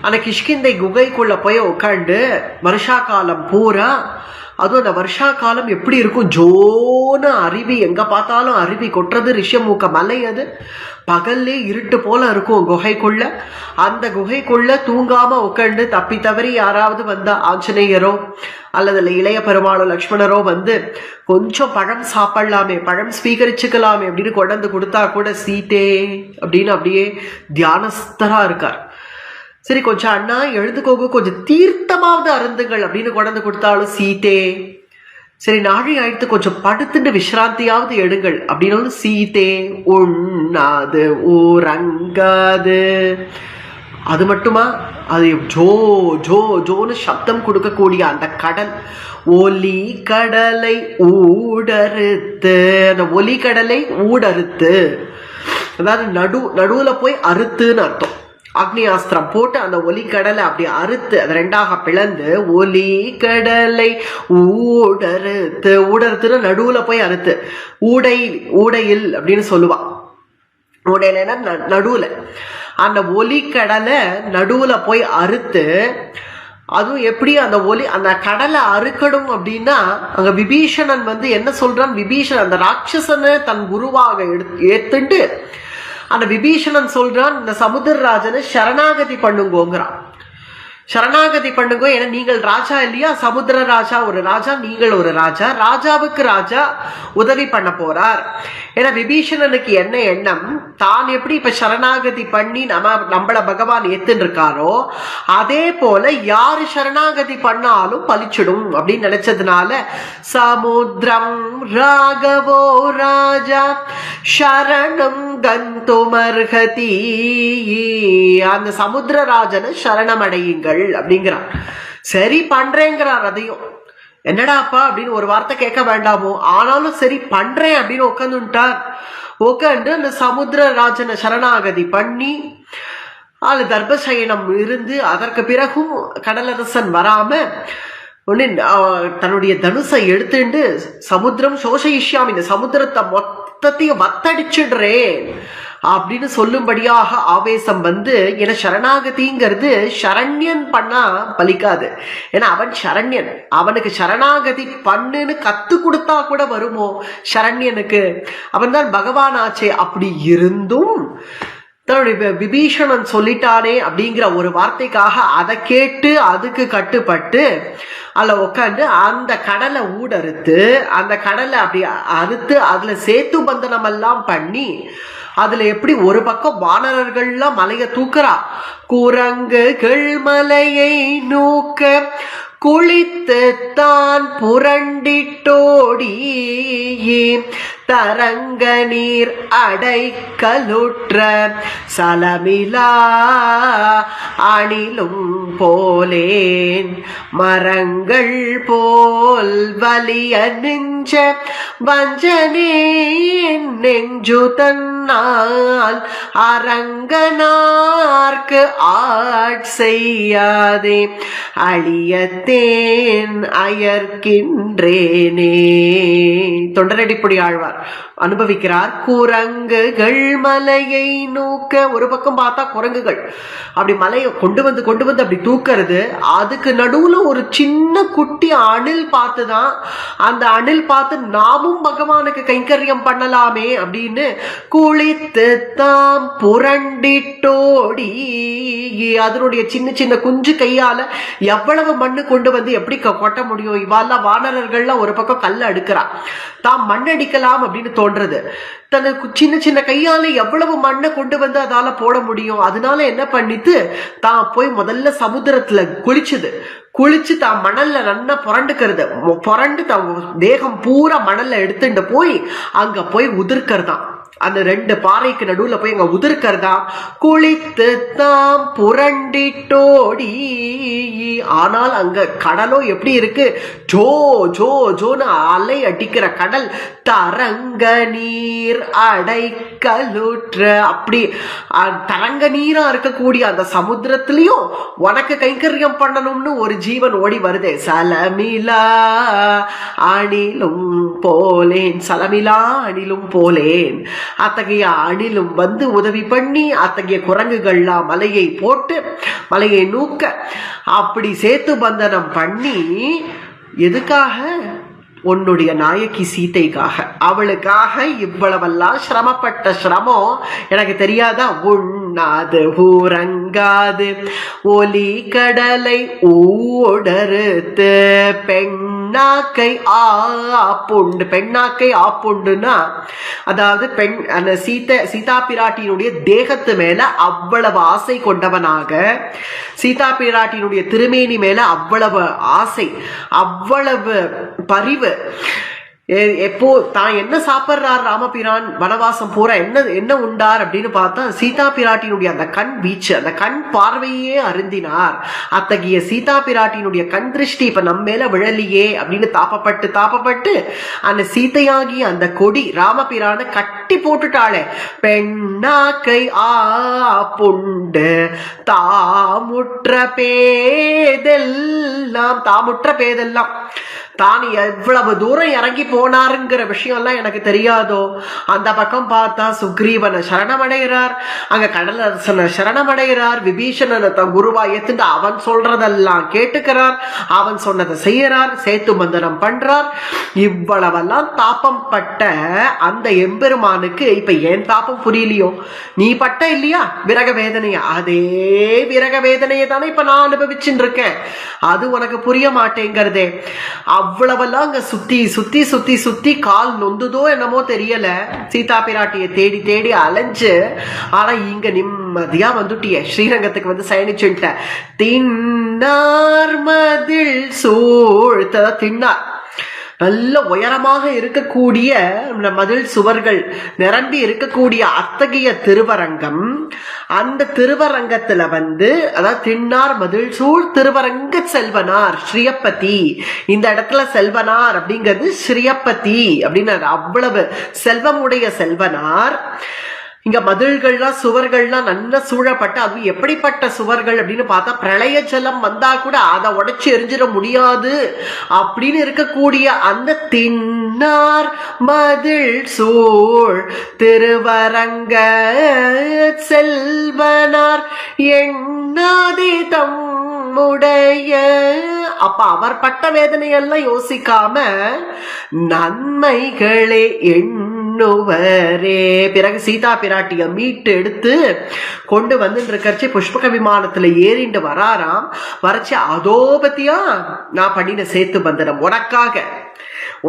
அந்த கிஷ்கிந்தை குகைக்குள்ள போய் உட்காந்து வருஷா காலம் பூரா, அதுவும் அந்த வருஷா காலம் எப்படி இருக்கும், ஜோன அருவி, எங்க பார்த்தாலும் அருவி கொட்டுறது, ரிஷமூக்க மலை, அது பகல்லே இருட்டு போல இருக்கும் குகைக்குள்ள. அந்த குகைக்குள்ள தூங்காம உட்காந்து தப்பி தவறி யாராவது வந்தா, ஆஞ்சநேயரோ அல்லது இளைய பெருமாளோ லக்ஷ்மணரோ வந்து கொஞ்சம் பழம் சாப்பிடலாமே, பழம் ஸ்வீகரிச்சுக்கலாமே அப்படின்னு கொண்டு கொடுத்தா கூட சீதே அப்படின்னு அப்படியே தியானஸ்தரா இருக்கார். சரி கொஞ்சம் அண்ணா எழுதுக்கோங்க, கொஞ்சம் தீர்த்தமாவது அருந்துங்கள் அப்படின்னு கொண்டு கொடுத்தாலும் சீதே, சரி நாழி ஆயிடுத்து கொஞ்சம் படுத்துட்டு விசிராந்தியாவது எடுங்கள் அப்படின்னு சீதே, உண்ணாது ஊரங்காது. அது மட்டுமா, அது ஜோ ஜோ ஜோன்னு சப்தம் கொடுக்கக்கூடிய அந்த கடல், ஒலி கடலை ஊடறுத்து, அந்த ஒலி கடலை ஊடறுத்து, அதாவது நடுவுல போய் அறுத்துன்னு அர்த்தம். அக்னியாஸ்திரம் போட்டு அந்த ஒலி கடலை அப்படி அறுத்து அதை ரெண்டாக பிளந்து, ஒலி கடலை ஊடறுத்து, ஊடறுத்துன்னு நடுவுல போய் அறுத்து, ஊடையில் அப்படின்னு சொல்லுவா. ஊடையிலன்னா நடுவுல, அந்த ஒலி கடலை நடுவுல போய் அறுத்து, அதுவும் எப்படி அந்த கடலை அறுக்கணும் அப்படின்னா, அங்க விபீஷணன் வந்து என்ன சொல்றான், விபீஷணன் அந்த ராட்சசனை தன் குருவாக ஏத்துட்டு அந்த விபீஷணன் சொல்றான், இந்த சமுத்திரராஜனை சரணாகதி பண்ணுங்கோங்கிறான். சரணாகதி பண்ணுங்க, ஏன்னா நீங்கள் ராஜா இல்லையா, சமுத்திர ராஜா ஒரு ராஜா, நீங்கள் ஒரு ராஜா, ராஜாவுக்கு ராஜா உதவி பண்ண போறார். ஏன்னா விபீஷணனுக்கு என்ன எண்ணம், தான் எப்படி இப்ப சரணாகதி பண்ணி நம்மள பகவான் ஏத்துன்னு இருக்காரோ அதே போல யாரு சரணாகதி பண்ணாலும் பலிச்சிடும் அப்படின்னு நினைச்சதுனால, சமுத்திரம் ராகவோ ராஜா சரணம் கந்துமர்ஹதி, அந்த சமுத்திரராஜனை சரணமடையுங்கள் அப்படிங்கிறார். சரி பண்றேங்கிறார். அதையும் என்னடாப்பா அப்படின்னு ஒரு வார்த்தை கேட்க வேண்டாமோ, ஆனாலும் சரி பண்றேன் அப்படின்னு உட்காந்துட்டார். உட்காந்து அந்த சமுத்திரராஜனை சரணாகதி பண்ணி அது தர்பசயனம் இருந்து, அதற்கு பிறகும் கடலரசன் வராம ஒன்னு தன்னுடைய தனுசை எடுத்துட்டு சமுத்திரம் சோஷயிஷ்யாமி, இந்த சமுத்திரத்தை மொத்தத்தையும் வத்தடிச்சிடுறேன் அப்படின்னு சொல்லும்படியாக ஆவேசம் வந்து, ஏன்னா சரணாகதிங்கிறது சரண்யன் பண்ணா பலிக்காது. ஏன்னா அவன் சரண்யன், அவனுக்கு சரணாகதி பண்ணுன்னு கத்து கொடுத்தா கூட வருமோ சரண்யனுக்கு? அவன் தான் பகவான் ஆச்சே. அப்படி இருந்தும் தன்னுடைய விபீஷணன் சொல்லிட்டானே அப்படிங்கிற ஒரு வார்த்தைக்காக அதை கேட்டு அதுக்கு கட்டுப்பட்டு அதில் உட்காந்து அந்த கடலை ஊடறுத்து, அந்த கடலை அப்படி அறுத்து அதுல சேத்து பந்தனம் எல்லாம் பண்ணி, அதுல எப்படி ஒரு பக்கம் வானரர்கள்லாம் மலையை தூக்குறா, குரங்குகள் மலையை நூக்க குளித்து தான் புரண்டிட்டோடி தரங்க நீர் அடைக்கலுற்ற சலமிலா அணிலும் போலேன் மரங்கள் போல் வலிய நெஞ்ச வஞ்சனேன் நெஞ்சு தன்னால் அரங்கனார்க்கு ஆட்செய்யாதே அழியத்தேன் அயர்கின்றேனே. தொண்டரடிப்பொடி ஆழ்வார் அனுபவிக்கிறார். குரங்குகள் மலையை நூக்க, ஒரு பக்கம் பார்த்தா குரங்குகள் அப்படி மலையை கொண்டு வந்து அப்படி தூக்கிறது, அதுக்கு நடுவுல ஒரு சின்ன குட்டி அணில் பார்த்துதான், அந்த அணில் பார்த்து நாமும் பகவானுக்கு கைங்கரியம் பண்ணலாமே அப்படின்னு குளித்து தாம் புரண்டிட்டோடி அதனுடைய சின்ன சின்ன குஞ்சு கையால எவ்வளவு மண்ணு கொண்டு வந்து எப்படி கொட்ட முடியும்? இவாள்லாம் வானரர்கள்லாம் ஒரு பக்கம் கல்ல அடுக்கிறா, தாம் மண் அடிக்கலாம் அப்படின்னு தோன்றது. தனக்கு சின்ன சின்ன கையால எவ்வளவு மண்ணை கொண்டு வந்து அதால போட முடியும்? அதனால என்ன பண்ணிட்டு தான் போய் முதல்ல சமுத்திரத்துல குளிச்சு தான் மணல்ல நல்லா புரண்டு தான் தேகம் பூரா மணல்ல எடுத்துட்டு போய் அங்க போய் உதிர்க்கிறதான். அந்த ரெண்டு பாறைக்கு நடுவுல போய் அங்க உதிர்க்கிறதா. குளித்து தாம் புரண்டிட்டோடி, ஆனால் அங்க கடலோ எப்படி இருக்கு? ஜோ ஜோ ஜோன்னு அலை அடிக்கிற கடல். தரங்க நீர் அடைக்கலுற்ற, அப்படி தரங்க நீரா இருக்கக்கூடிய அந்த சமுத்திரத்திலையும் உனக்கு கைங்கரியம் பண்ணணும்னு ஒரு ஜீவன் ஓடி வருதே. சலமிலா அணிலும் போலேன், சலமிலா அணிலும் போலேன். அத்தகைய அணிலும் வந்து உதவி பண்ணி, அத்தகைய குரங்குகள்லாம் மலையை போட்டு மலையை நூக்க அப்படி சேத்து பந்தனம் பண்ணி, எதுக்காக? உன்னுடைய நாயகி சீதைக்காக, அவளுக்காக இவ்வளவெல்லாம் சிரமப்பட்ட சிரமம் எனக்கு தெரியாதா? உண்ணாது ஊரங்காது ஒலி கடலை ஊடறுத்து பெண்ணாக்கை ஆப்புண்டுனா அதாவது பெண், அந்த சீதா பிராட்டியினுடைய தேகத்து மேல அவ்வளவு ஆசை கொண்டவனாக, சீதா பிராட்டியினுடைய திருமேனி மேல அவ்வளவு ஆசை, அவ்வளவு பரிவு. எப்போ தான் என்ன சாப்பிட்றார் ராமபிரான் வனவாசம் பூரா என்ன உண்டார் அப்படின்னு பார்த்தா, சீதா பிராட்டியினுடைய அந்த கண் வீச்சு, அந்த கண் பார்வையே அருந்தினார். அத்தகைய சீதா பிராட்டியினுடைய கண் திருஷ்டி இப்ப நம்ம மேல விழலியே அப்படின்னு தாப்பப்பட்டு அந்த சீதையாகி அந்த கொடி ராமபிரான கட்டி போட்டுட்டாளே. பெண்ணாக்கை புண்டு தாமுற்ற பேதெல்லாம் தான் எவ்வளவு தூரம் இறங்கி போனாருங்கிற விஷயம் எல்லாம் எனக்கு தெரியாதோ. அந்த பக்கம் பார்த்தா சுக்ரீவனை சரணமடைகிறார், அங்க கடலரசனை சரணமடைகிறார், விபீஷணனை தன் குருவா ஏத்துட்டு அவன் சொல்றதெல்லாம் கேட்டுக்கிறார், அவன் சொன்னதை செய்யறார், சேத்து பந்தனம் பண்றார். இவ்வளவெல்லாம் தாப்பம் பட்ட அந்த எம்பெருமானுக்கு இப்ப ஏன் தாப்பம் புரியலையோ? நீ பட்ட இல்லையா விரக வேதனையா? அதே விரக வேதனையை தானே இப்ப நான் அனுபவிச்சுட்டு இருக்கேன். அது உனக்கு புரிய மாட்டேங்கிறதே. அவ்வளவெல்லாம் அங்க சுத்தி கால் நொந்துதோ என்னமோ தெரியல, சீதா பிராட்டியை தேடி அலைஞ்சு. ஆனா இங்க நிம்மதியா வந்துட்டிய, ஸ்ரீரங்கத்துக்கு வந்து சயனிச்சுட்ட. தின்னார் மதில் சூழ்த்த, தின்னார் நல்ல உயரமாக இருக்கக்கூடிய மதில் சுவர்கள் நிரம்பி இருக்கக்கூடிய அத்தகைய திருவரங்கம். அந்த திருவரங்கத்துல வந்து, அதாவது தின்னார் மதில் சூழ் திருவரங்க செல்வனார் ஸ்ரீயப்பதி. இந்த இடத்துல செல்வனார் அப்படிங்கிறது ஸ்ரீயப்பதி அப்படின்னு, அவ்வளவு செல்வமுடைய செல்வனார். இங்க மதில்கள்லாம் சுவர்கள்லாம் நல்ல சூழப்பட்ட, அது எப்படிப்பட்ட சுவர்கள் அப்படின்னு பார்த்தா பிரளய ஜலம் வந்தா கூட அதை உடைச்சு எரிஞ்சிட முடியாது அப்படின்னு இருக்கக்கூடிய அந்த தின்னார் மதில் சூழ் திருவரங்க செல்வனார் எண்ணாதே தம்முடைய. அப்ப அவர் பட்ட வேதனையெல்லாம் யோசிக்காம நன்மைகளே எண்ணுவரே. பிறகு சீதா பிராட்டிய மீட்டு எடுத்து கொண்டு வந்து இருக்கச்சு புஷ்பக விமானத்துல ஏறிண்டு வராராம். வரைச்சு அதோ பத்தியா நான் பண்ணின சேத்து பந்தனம்,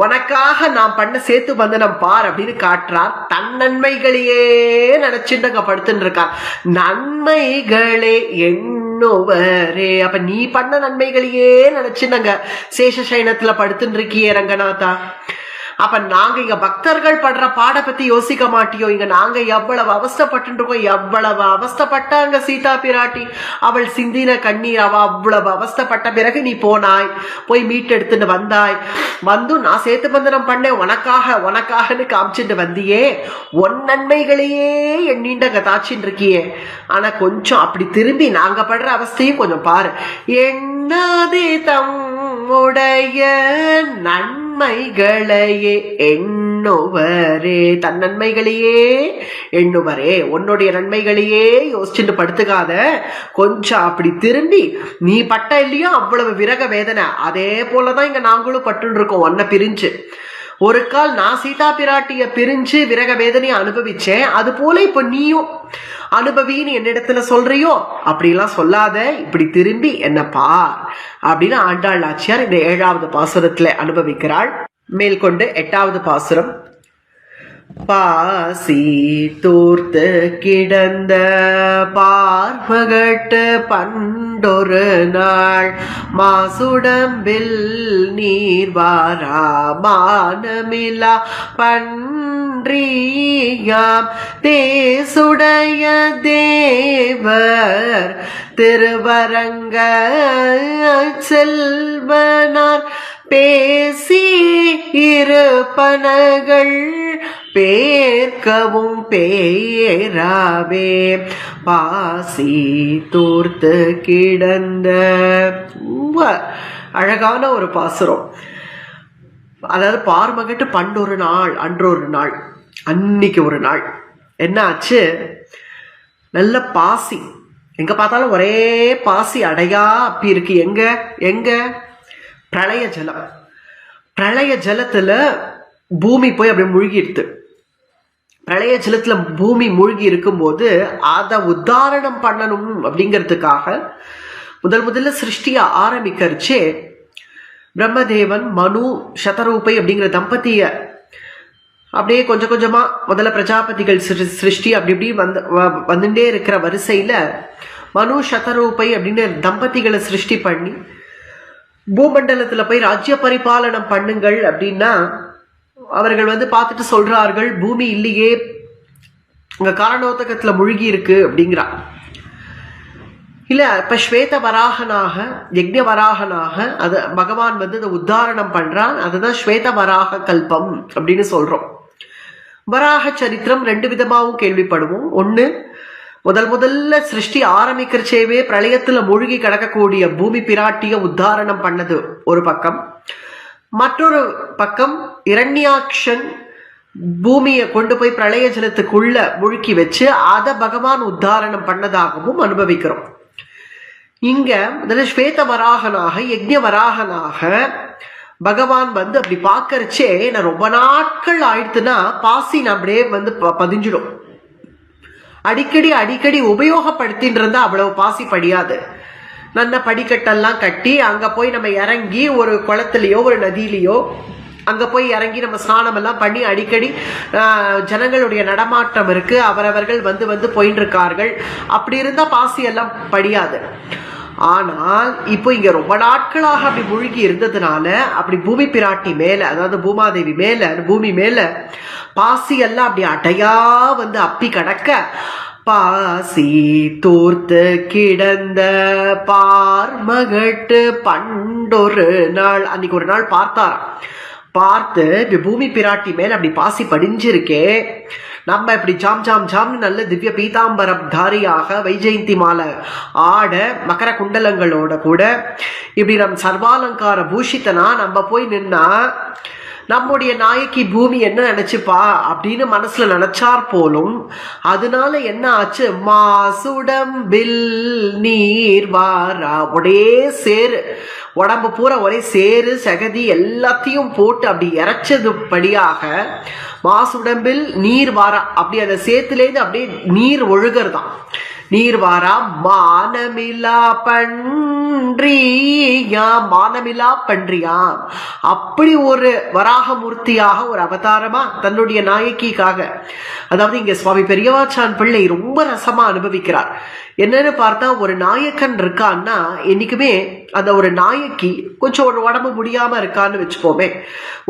உனக்காக நான் பண்ண சேத்து பந்தனம் பார் அப்படின்னு காட்டுறார். தன் நன்மைகளையே நினைச்சுட்டு படுத்துட்டு இருக்கார். நன்மைகளே எண்ணுவரே. அப்ப நீ பண்ண நன்மைகளையே நினைச்சு நாங்க சேஷசயனத்துல படுத்துட்டு இருக்கியே ரங்கநாதா. அப்ப நாங்க இங்க பக்தர்கள் படுற பாட பத்தி யோசிக்க மாட்டியோ? இங்க நாங்க எவ்வளவு அவஸ்தப்பட்டு இருக்கோம், எவ்வளவு அவஸ்தப்பட்டாங்க சீதா பிராட்டி. அவள் சிந்தின கண்ணீர், அவ அவ்வளவு அவஸ்தப்பட்ட பிறகு நீ போய் மீட்டு எடுத்துட்டு வந்தாய். வந்து நான் சேத்து பந்தனம் பண்ணேன் உனக்காகன்னு காமிச்சுட்டு வந்தியே. ஒன் நன்மைகளையே எண்ணிண்ட தாச்சின்னு இருக்கியே. ஆனா கொஞ்சம் அப்படி திரும்பி நாங்க படுற அவஸ்தையும் கொஞ்சம் பாரு. எண்ணாதே தம்முடைய நன்மைகளையே எண்ணுவரே. தன் நன்மைகளையே எண்ணுவரே. உன்னுடைய நன்மைகளையே யோசிச்சுட்டு படுத்துக்காத. கொஞ்சம் அப்படி திரும்பி நீ பட்ட இல்லையோ அவ்வளவு விரக வேதனை, அதே போலதான் இங்க நாங்களும் பட்டு இருக்கோம் உன்னை பிரிஞ்சு. ஒரு கால் நான் சீதா பிராட்டிய பிரிஞ்சு விரக வேதனையை அனுபவிச்சேன், அது போல இப்ப நீயும் அனுபவின்னு என்னிடத்துல சொல்றியோ? அப்படிலாம் சொல்லாத, இப்படி திரும்பி என்ன பார் அப்படின்னு ஆண்டாள் நாச்சியார் இந்த 7வது பாசுரத்துல அனுபவிக்கிறாள். மேற்கொண்டு 8வது பாசுரம். பாசி தூர்த்து கிடந்த பார்மகட்டு பண்டொரு நாள் மாசுடம்பில் நீர்வாரா மானமிலா பன்றியாம் தேசுடைய தேவர் திருவரங்க செல்வனார் பேசி இருப்பனகள் பேர்க்கவும் பேராவே. பாசி தூர்த்து கிடந்த அழகான ஒரு பாசுரம். அதாவது பார்மகட்டு பண்டொரு நாள், அன்றொரு நாள், அன்னைக்கு ஒரு நாள் என்ன ஆச்சு? நல்ல பாசி, எங்க பார்த்தாலும் ஒரே பாசி அடையா அப்படி இருக்கு. எங்க பிரளய ஜலம். பிரளய ஜலத்துல பூமி போய் அப்படியே மூழ்கிடுது. பிரளய ஜலத்துல பூமி மூழ்கி இருக்கும்போது அதை உத்தாரணம் பண்ணணும் அப்படிங்கிறதுக்காக முதல்ல சிருஷ்டிய ஆரம்பிக்கிறச்சே பிரம்மதேவன் மனு சதரூபை அப்படிங்கிற தம்பதிய அப்படியே கொஞ்சம் கொஞ்சமா முதல்ல பிரஜாபதிகள் சிருஷ்டி அப்படி இப்படி வந்துட்டே இருக்கிற வரிசையில மனு சதரூபை அப்படின்னு தம்பதிகளை சிருஷ்டி பண்ணி பூமண்டலத்துல போய் ராஜ்ய பரிபாலனம் பண்ணுங்கள் அப்படின்னா அவர்கள் பார்த்துட்டு சொல்றார்கள், பூமி இல்லையே, அங்க காரணோதகத்துல மூழ்கி இருக்கு அப்படிங்கிறா. இல்ல இப்ப ஸ்வேத வராகனாக யக்ஞ வராகனாக அது பகவான் அதை உத்தாரணம் பண்றான். அதுதான் ஸ்வேத வராக கல்பம் அப்படின்னு சொல்றோம். வராக சரித்திரம் 2 விதமாவும் கேள்விப்படுவோம். ஒண்ணு, முதல்ல சிருஷ்டி ஆரம்பிக்கிறச்சேவே பிரளயத்துல மூழ்கி கிடக்கக்கூடிய பூமி பிராட்டிய உத்தாரணம் பண்ணது ஒரு பக்கம். மற்றொரு பக்கம் இரண்யாக்ஷன் பூமியை கொண்டு போய் பிரளய ஜலத்துக்குள்ள முழுக்கி வச்சு அதை பகவான் உத்தாரணம் பண்ணதாகவும் அனுபவிக்கிறோம். இங்க ஸ்வேத வராகனாக யக்ஞ வராகனாக பகவான் அப்படி பாக்கறச்சே நான் ரொம்ப நாட்கள் ஆயிடுத்துன்னா பாசி அப்படியே பதிஞ்சிடும். அடிக்கடி உபயோகப்படுத்தின்னு இருந்தா அவ்வளவு பாசி படியாது. நல்ல படிக்கட்டெல்லாம் கட்டி அங்க போய் நம்ம இறங்கி ஒரு குளத்துலயோ ஒரு நதியிலையோ அங்க போய் இறங்கி நம்ம ஸ்நானம் எல்லாம் பண்ணி அடிக்கடி ஜனங்களுடைய நடமாட்டம் இருக்கு, அவரவர்கள் வந்து போயின்னு இருக்கார்கள். அப்படி இருந்தா பாசி எல்லாம் படியாது. ஆனால் இப்போ இங்க ரொம்ப நாட்களாக அப்படி மூழ்கி இருந்ததுனால அப்படி பூமி பிராட்டி மேல, அதாவது பூமாதேவி மேல, பூமி மேல பாசி எல்லாம் அப்படி அடையா அப்பி கடக்க பாசி தூர்த்து கிடந்த பார்மகட்டு பண்டொரு நாள். அன்னைக்கு ஒரு நாள் பார்த்தாராம். பார்த்து இப்படி பூமி பிராட்டி மேல அப்படி பாசி படிஞ்சிருக்கே, நம்ம இப்படி ஜாம் ஜாம் ஜாம்னு நல்ல திவ்ய பீதாம்பரம் தாரியாக வைஜெயந்தி மாலை ஆட மகர குண்டலங்களோட கூட இப்படி நம் சர்வாலங்கார பூஷித்தனா நம்ம போய் நின்னா நம்முடைய நாயகி பூமி என்ன நினைச்சுப்பா அப்படின்னு மனசுல நினைச்சார் போலும். அதனால என்ன ஆச்சு, மாசுடம்பில் நீர் வாரா, ஒரே சேரு, உடம்பு பூரா ஒரே சேரு சகதி எல்லாத்தையும் போட்டு அப்படி இறைச்சது படியாக மாசுடம்பில் நீர் வாரா, அப்படி அந்த சேத்துலேருந்து அப்படியே நீர் ஒழுகிறதாம். நீர் வாரா மானமிலா பன்றியாம், மானமிலா பன்றியாம், அப்படி ஒரு வராகமூர்த்தியாக ஒரு அவதாரமா தன்னுடைய நாயகிக்காக. அதாவது இங்க சுவாமி பெரியவாச்சான் பிள்ளை ரொம்ப ரசமா அனுபவிக்கிறார். என்னன்னு பார்த்தா, ஒரு நாயக்கன் இருக்கான்னா என்னைக்குமே அந்த ஒரு நாயக்கி கொஞ்சம் ஒரு உடம்பு முடியாம இருக்கான்னு வச்சுப்போமே,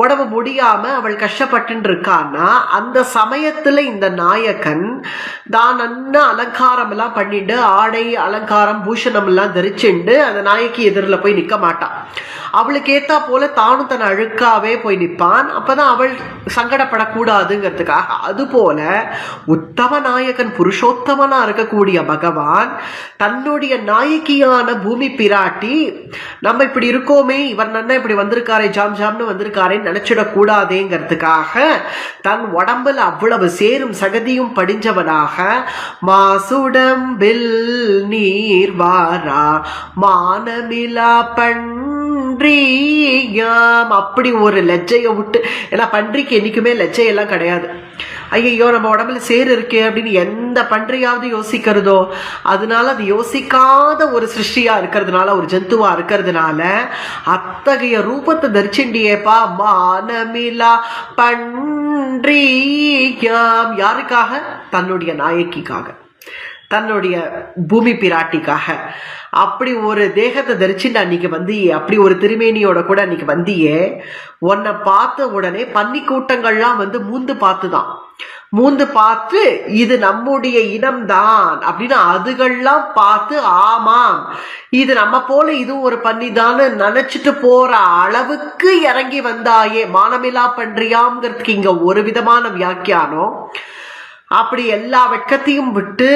உடம்பு முடியாம அவள் கஷ்டப்பட்டு இருக்கான்னா அந்த சமயத்துல இந்த நாயக்கன் தான் அலங்காரம் எல்லாம் பண்ணிட்டு ஆடை அலங்காரம் பூஷணம் எல்லாம் தரிச்சுண்டு அந்த நாயக்கி எதிரில் போய் நிற்க மாட்டான். அவளுக்கு ஏத்தா போல தானும் தன் அழுக்காவே போய் நிற்பான். அப்பதான் அவள் சங்கடப்படக்கூடாதுங்கிறதுக்காக. அது போல உத்தம நாயகன் புருஷோத்தமனா இருக்கக்கூடிய பகவான் தன்னுடைய நாயகியான பூமி பிராட்டி நம்ம இப்படி இருக்கோமே, இவர் நன்னா இப்படி வந்திருக்காரே, ஜாம் ஜாம்னு வந்திருக்காரேன்னு நினைச்சிடக்கூடாதேங்கிறதுக்காக தன் உடம்புல அவ்வளவு சேரும் சகதியும் படிஞ்சவனாக மாசுடம்பில் நீர் வாரா மானமிலா பன்றியாம், அப்படி ஒரு லெஜ்ஜையை விட்டு, ஏன்னா பன்றிக்கு என்னைக்குமே லெஜ்ஜையெல்லாம் கிடையாது. ஐயோ நம்ம உடம்புல சேரு இருக்கே அப்படின்னு எந்த பன்றியாவது யோசிக்கிறதோ, அதனால அது யோசிக்காத ஒரு சிருஷ்டியா இருக்கிறதுனால, ஒரு ஜந்துவா இருக்கிறதுனால அத்தகைய ரூபத்தை தரிச்சுண்டியேப்பா மானமிலா பன்றியாம். யாருக்காக? தன்னுடைய நாயகிக்காக, தன்னுடைய பூமி பிராட்டிக்காக. அப்படி ஒரு தேகத்தை தரிச்சுட்டு அன்னைக்கு வந்தியே, அப்படி ஒரு திருமேனியோட கூட அன்னைக்கு வந்தியே, உன்னை பார்த்த உடனே பன்னி கூட்டங்கள்லாம் வந்து மூந்து பார்த்துதான், மூந்து பார்த்து இது நம்முடைய இனம்தான் அப்படின்னு அதுகள்லாம் பார்த்து ஆமாம் இது நம்ம போல இதுவும் ஒரு பன்னிதான்னு நினைச்சிட்டு போற அளவுக்கு இறங்கி வந்தாயே. மானமிலா பன்றியாம்ங்கிறதுக்கு இங்க ஒரு விதமான வியாக்கியானம். அப்படி எல்லா வெட்கத்தையும் விட்டு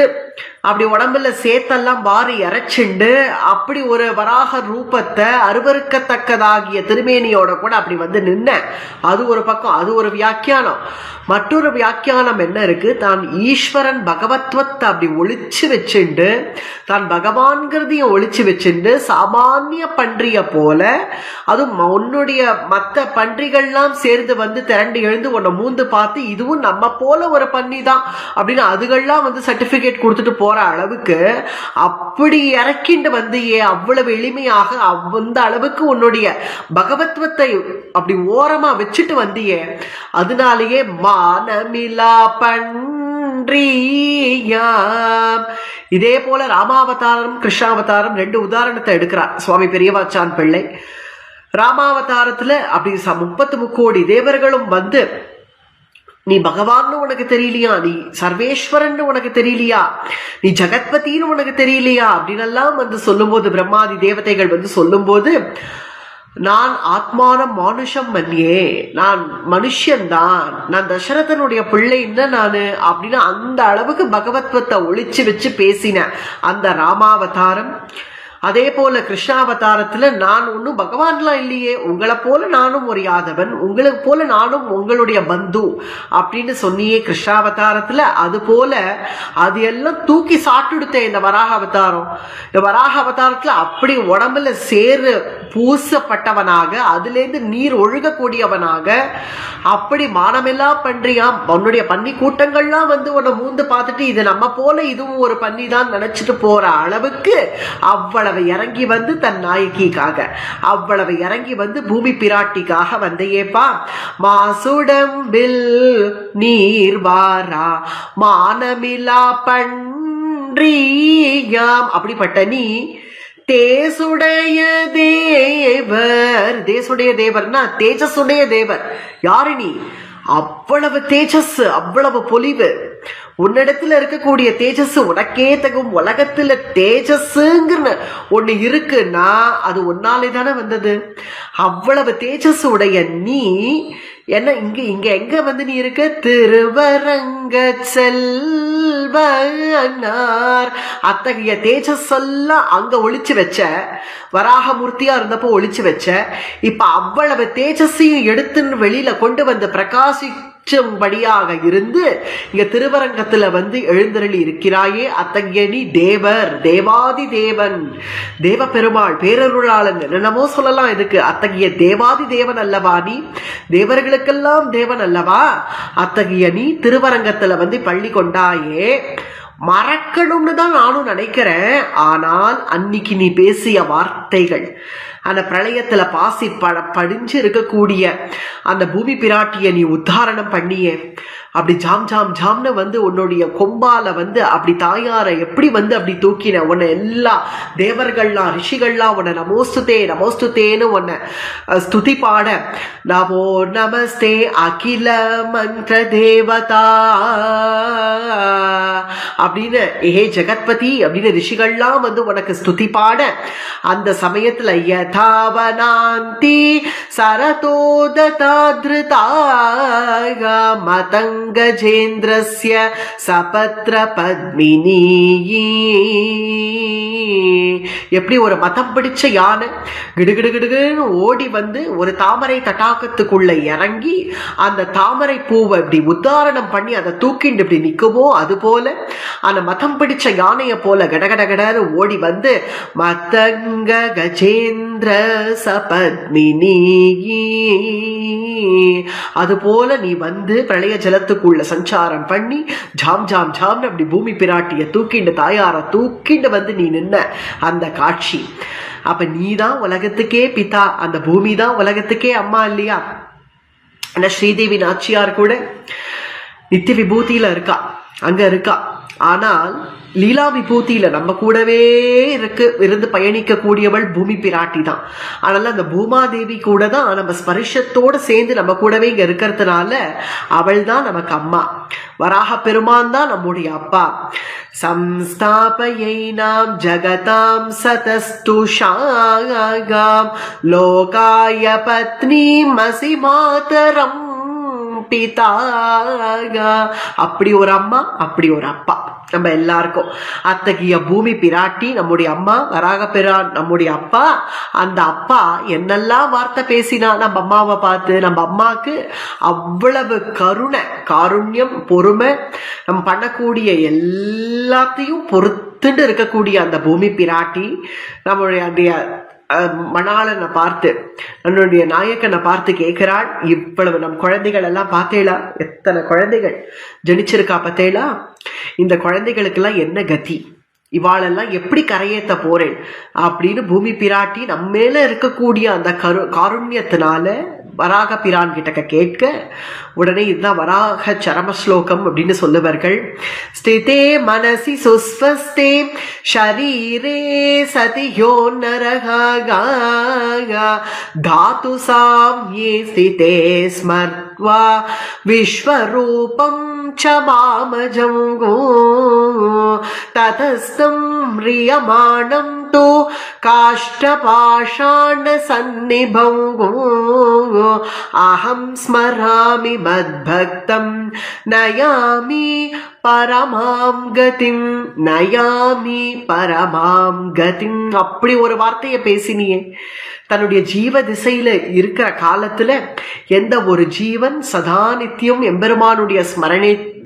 அப்படி உடம்புல சேத்தெல்லாம் வாரி இறைச்சுண்டு அப்படி ஒரு வராக ரூபத்தை அருவருக்கத்தக்கதாகிய திருமேனியோட கூட அப்படி வந்து நின்ன, அது ஒரு பக்கம், அது ஒரு வியாக்கியானம். மற்றொரு வியாக்கியானம் என்ன இருக்கு, தான் ஈஸ்வரன் பகவத்வத்தை அப்படி ஒளிச்சு வச்சுண்டு, தான் பகவான்கிறதையும் ஒளிச்சு வச்சுண்டு சாமானிய பன்றிய போல, அதுவும் உன்னுடைய மற்ற பன்றிகள்லாம் சேர்ந்து வந்து திரண்டு எழுந்து உன்னை மூந்து பார்த்து இதுவும் நம்ம போல ஒரு பன்னி தான் அப்படின்னு அதுகள்லாம் வந்து சர்டிபிகேட் கொடுத்துட்டு போற அளவுக்கு அப்படி இறக்கிண்டு வந்தியே, அவ்வளவு எளிமையாக அந்த அளவுக்கு உன்னுடைய பகவத்வத்தை அப்படி ஓரமா வச்சுட்டு வந்தியே. அதனாலேயே மானமிலா பன்றியாம். இதே போல ராமாவதாரம் கிருஷ்ணாவதாரம் ரெண்டு உதாரணத்தை எடுக்கிறார் சுவாமி பெரியவாச்சான் பிள்ளை. ராமாவதாரத்துல அப்படி 33 கோடி தேவர்களும் வந்து நீ பகவான்னு உனக்கு தெரியலையா, நீ சர்வேஸ்வரன் உனக்கு தெரியலையா, நீ ஜெகத்பதினு உனக்கு தெரியலையா அப்படின்னு எல்லாம் வந்து சொல்லும்போது, பிரம்மாதி தேவதைகள் வந்து சொல்லும்போது, நான் ஆத்மானம் மானுஷம் மன்னியே, நான் மனுஷன்தான், நான் தசரதனுடைய பிள்ளைன்னு நானு அப்படின்னு அந்த அளவுக்கு பகவத்வத்தை ஒளிச்சு வச்சு பேசின அந்த ராமாவதாரம். அதே போல கிருஷ்ணாவதாரத்துல நான் ஒன்னும் பகவான்லாம் இல்லையே, உங்களை போல நானும் ஒரு யாதவன், உங்களுக்கு போல நானும் உங்களுடைய பந்து அப்படின்னு சொன்னியே கிருஷ்ணாவதாரத்துல. அது போல அது எல்லாம் தூக்கி சாப்பிட்டுடுத்தேன் இந்த வராக அவதாரம். இந்த வராக அவதாரத்துல அப்படி உடம்புல சேரு பூசப்பட்டவனாக, அதுலேருந்து நீர் ஒழுகக்கூடியவனாக, அப்படி மானமெல்லாம் பன்றியாம், உன்னுடைய பன்னி கூட்டங்கள்லாம் வந்து உன்னை மூந்து பார்த்துட்டு இது நம்ம போல இதுவும் ஒரு பன்னி தான் நினைச்சிட்டு போற அளவுக்கு அவ்வளவு இறங்கி வந்து தன் நாயகிக்காக, அவ்வளவு இறங்கி வந்து பூமி பிராட்டிக்காக வந்தையேப்பா. மாசுடம்பில் நீர் வாரா மானமிலா பன்றியாம். அப்படிப்பட்ட நீ தேசுடைய தேவர், தேசுடைய தேவர்னா தேஜஸுடைய தேவர். யாரு நீ? அவ்வளவு தேஜஸ், அவ்வளவு பொலிவு, உன்னிடத்துல இருக்கக்கூடிய தேஜஸ் உனக்கே தகும். உலகத்துல தேஜஸ்ங்கிற ஒண்ணு இருக்குன்னா அது உன்னாலே தானே வந்தது. அவ்வளவு தேஜஸ் உடைய நீ என்ன இங்க எங்க வந்து நீ இருக்க? திருவரங்க செல்வனார். அத்தகைய தேஜஸ் எல்லாம் அங்க ஒளிச்சு வச்ச, வராகமூர்த்தியா இருந்தப்போ ஒளிச்சு வச்ச. இப்ப அவ்வளவு தேஜஸையும் எடுத்துன்னு வெளியில கொண்டு வந்து பிரகாசிக்கும்படியாக இருந்து இங்க திருவரங்கத்துல வந்து எழுந்தருளி இருக்கிறாயே. அத்தகைய நீ தேவர், தேவாதி தேவன், தேவ பெருமாள், பேரருளாளன், என்னென்னமோ சொல்லலாம். இதுக்கு அத்தகைய தேவாதி தேவன் அல்லவா நீ? தேவர்களுக்கெல்லாம் தேவன் அல்லவா? அத்தகைய நீ திருவரங்கத்துல வந்து பள்ளி கொண்டாயே. மறக்கணும்னு தான் நானும் நினைக்கிறேன். ஆனால் அன்னைக்கு நீ பேசிய வார்த்தைகள், அந்த பிரளயத்துல பாசி படிஞ்சு இருக்கக்கூடிய அந்த பூமி பிராட்டிய நீ உத்தாரணம் பண்ணியே. அப்படி ஜாம் ஜாம் ஜாம்னு வந்து உன்னுடைய கொம்பால வந்து அப்படி தாயாரை எப்படி வந்து அப்படி தூக்கின. உன்னை எல்லா தேவர்கள்லாம் ரிஷிகள்லாம் உன்னை நமோஸ்துதே நமோஸ்துதேன்னு உன்னை ஸ்துதி பாட. நமோ நமஸ்தே அகில மந்திர தேவதா அப்படின்னு ஏ ஜெகத்பதி அப்படின்னு ரிஷிகள்லாம் வந்து உனக்கு ஸ்துதி பாட. அந்த சமயத்துல யதாவனாந்தி சரதோததாத்ருதா மதங் கஜேந்திரஸ்ய சபத்ர பத்மினி. எப்படி ஒரு மதம் பிடிச்ச யானை கிடுகிடுகிடுன்னு ஓடி வந்து ஒரு தாமரை தட்டாக்கத்துக்குள்ள இறங்கி அந்த தாமரை பூவை இப்படி உத்தாரணம் பண்ணி அதை தூக்கிண்டு இப்படி நிற்குமோ, அது போல அந்த மதம் பிடிச்ச யானைய போல கடகடகடன்னு ஓடி வந்து மதங்க கஜேந்திர சபத்மினி. அது போல நீ வந்து பிரளய ஜலத்துக்குள்ள சஞ்சாரம் பண்ணி ஜாம் ஜாம் ஜாம்னு அப்படி பூமி பிராட்டிய தூக்கிண்டு தாயார தூக்கிண்டு வந்து நீ நின்ன அந்த காட்சி. அப்ப நீதான் உலகத்துக்கே பிதா, அந்த பூமி தான் உலகத்துக்கே அம்மா இல்லையா? ஆனா ஸ்ரீதேவி நாச்சியார் கூட நித்திய விபூதியில இருக்கா, அங்க இருக்கா. ஆனால் லீலா விபூதியில நம்ம கூடவே இருந்து பயணிக்க கூடியவள் பூமி பிராட்டி தான். அதனால அந்த பூமாதேவி கூட தான் நம்ம ஸ்பரிஷத்தோடு சேர்ந்து நம்ம கூடவே இங்க இருக்கிறதுனால அவள் தான் நமக்கு அம்மா. வராக பெருமான் தான் நம்முடைய அப்பா. சம்ஸ்தாபயை நாம் ஜகதாம் சதஸ்துஷாகாம் லோகாய பத்னி மசி மாதரம் பிதாக. அப்படி ஒரு அம்மா, அப்படி ஒரு அப்பா நம்ம எல்லாருக்கும். அத்தகைய பூமி பிராட்டி நம்முடைய அம்மா, வராக பிரான் நம்முடைய அப்பா. அந்த அப்பா என்னெல்லாம் வார்த்தை பேசினா நம்ம அம்மாவை பார்த்து, நம்ம அம்மாவுக்கு அவ்வளவு கருணை, காருண்யம், பொறுமை, நம்ம பண்ணக்கூடிய எல்லாத்தையும் பொறுத்துட்டு இருக்கக்கூடிய அந்த பூமி பிராட்டி நம்மளுடைய அந்த மணாளனை பார்த்து, நம்மளுடைய நாயக்கனை பார்த்து கேட்கிறாள், இவ்வளவு நம் குழந்தைகள் எல்லாம் பார்த்தேளா? எத்தனை குழந்தைகள் ஜனிச்சிருக்கா பார்த்தேளா? இந்த குழந்தைகளுக்கெல்லாம் என்ன கதி? இவாளெல்லாம் எப்படி கரையேற்ற போறேன் அப்படின்னு பூமி பிராட்டி நம்ம மேல இருக்கக்கூடிய அந்த காருண்யத்தினால வராக பிரான் கிட்ட கேட்க, உடனே இதுதான் வராக சரம ஸ்லோகம் அப்படின்னு சொல்லுவார்கள். ஸ்திதே மனசி சுஸ்வஸ்தே ஷரீரே சதியோ நரகா தாது சாம்யே ஸ்திதே ஸ்மர்த்வா விஸ்வரூபம் ச மாமஜம் ததஸ்தம் ரியமாணம் தோ காஷ்டபாஷாண சந்நிபம் அஹம் ஸ்மராமி மத்பக்தம் நயாமி பரமாம் கதிம், நயாமி பரமாம் கதிம். அப்படி ஒரு வார்த்தையை பேசினியே. தன்னுடைய ஜீவ திசையில இருக்கிற காலத்துல எந்த ஒரு ஜீவன் சதா நித்தியம் எம்பெருமானுடைய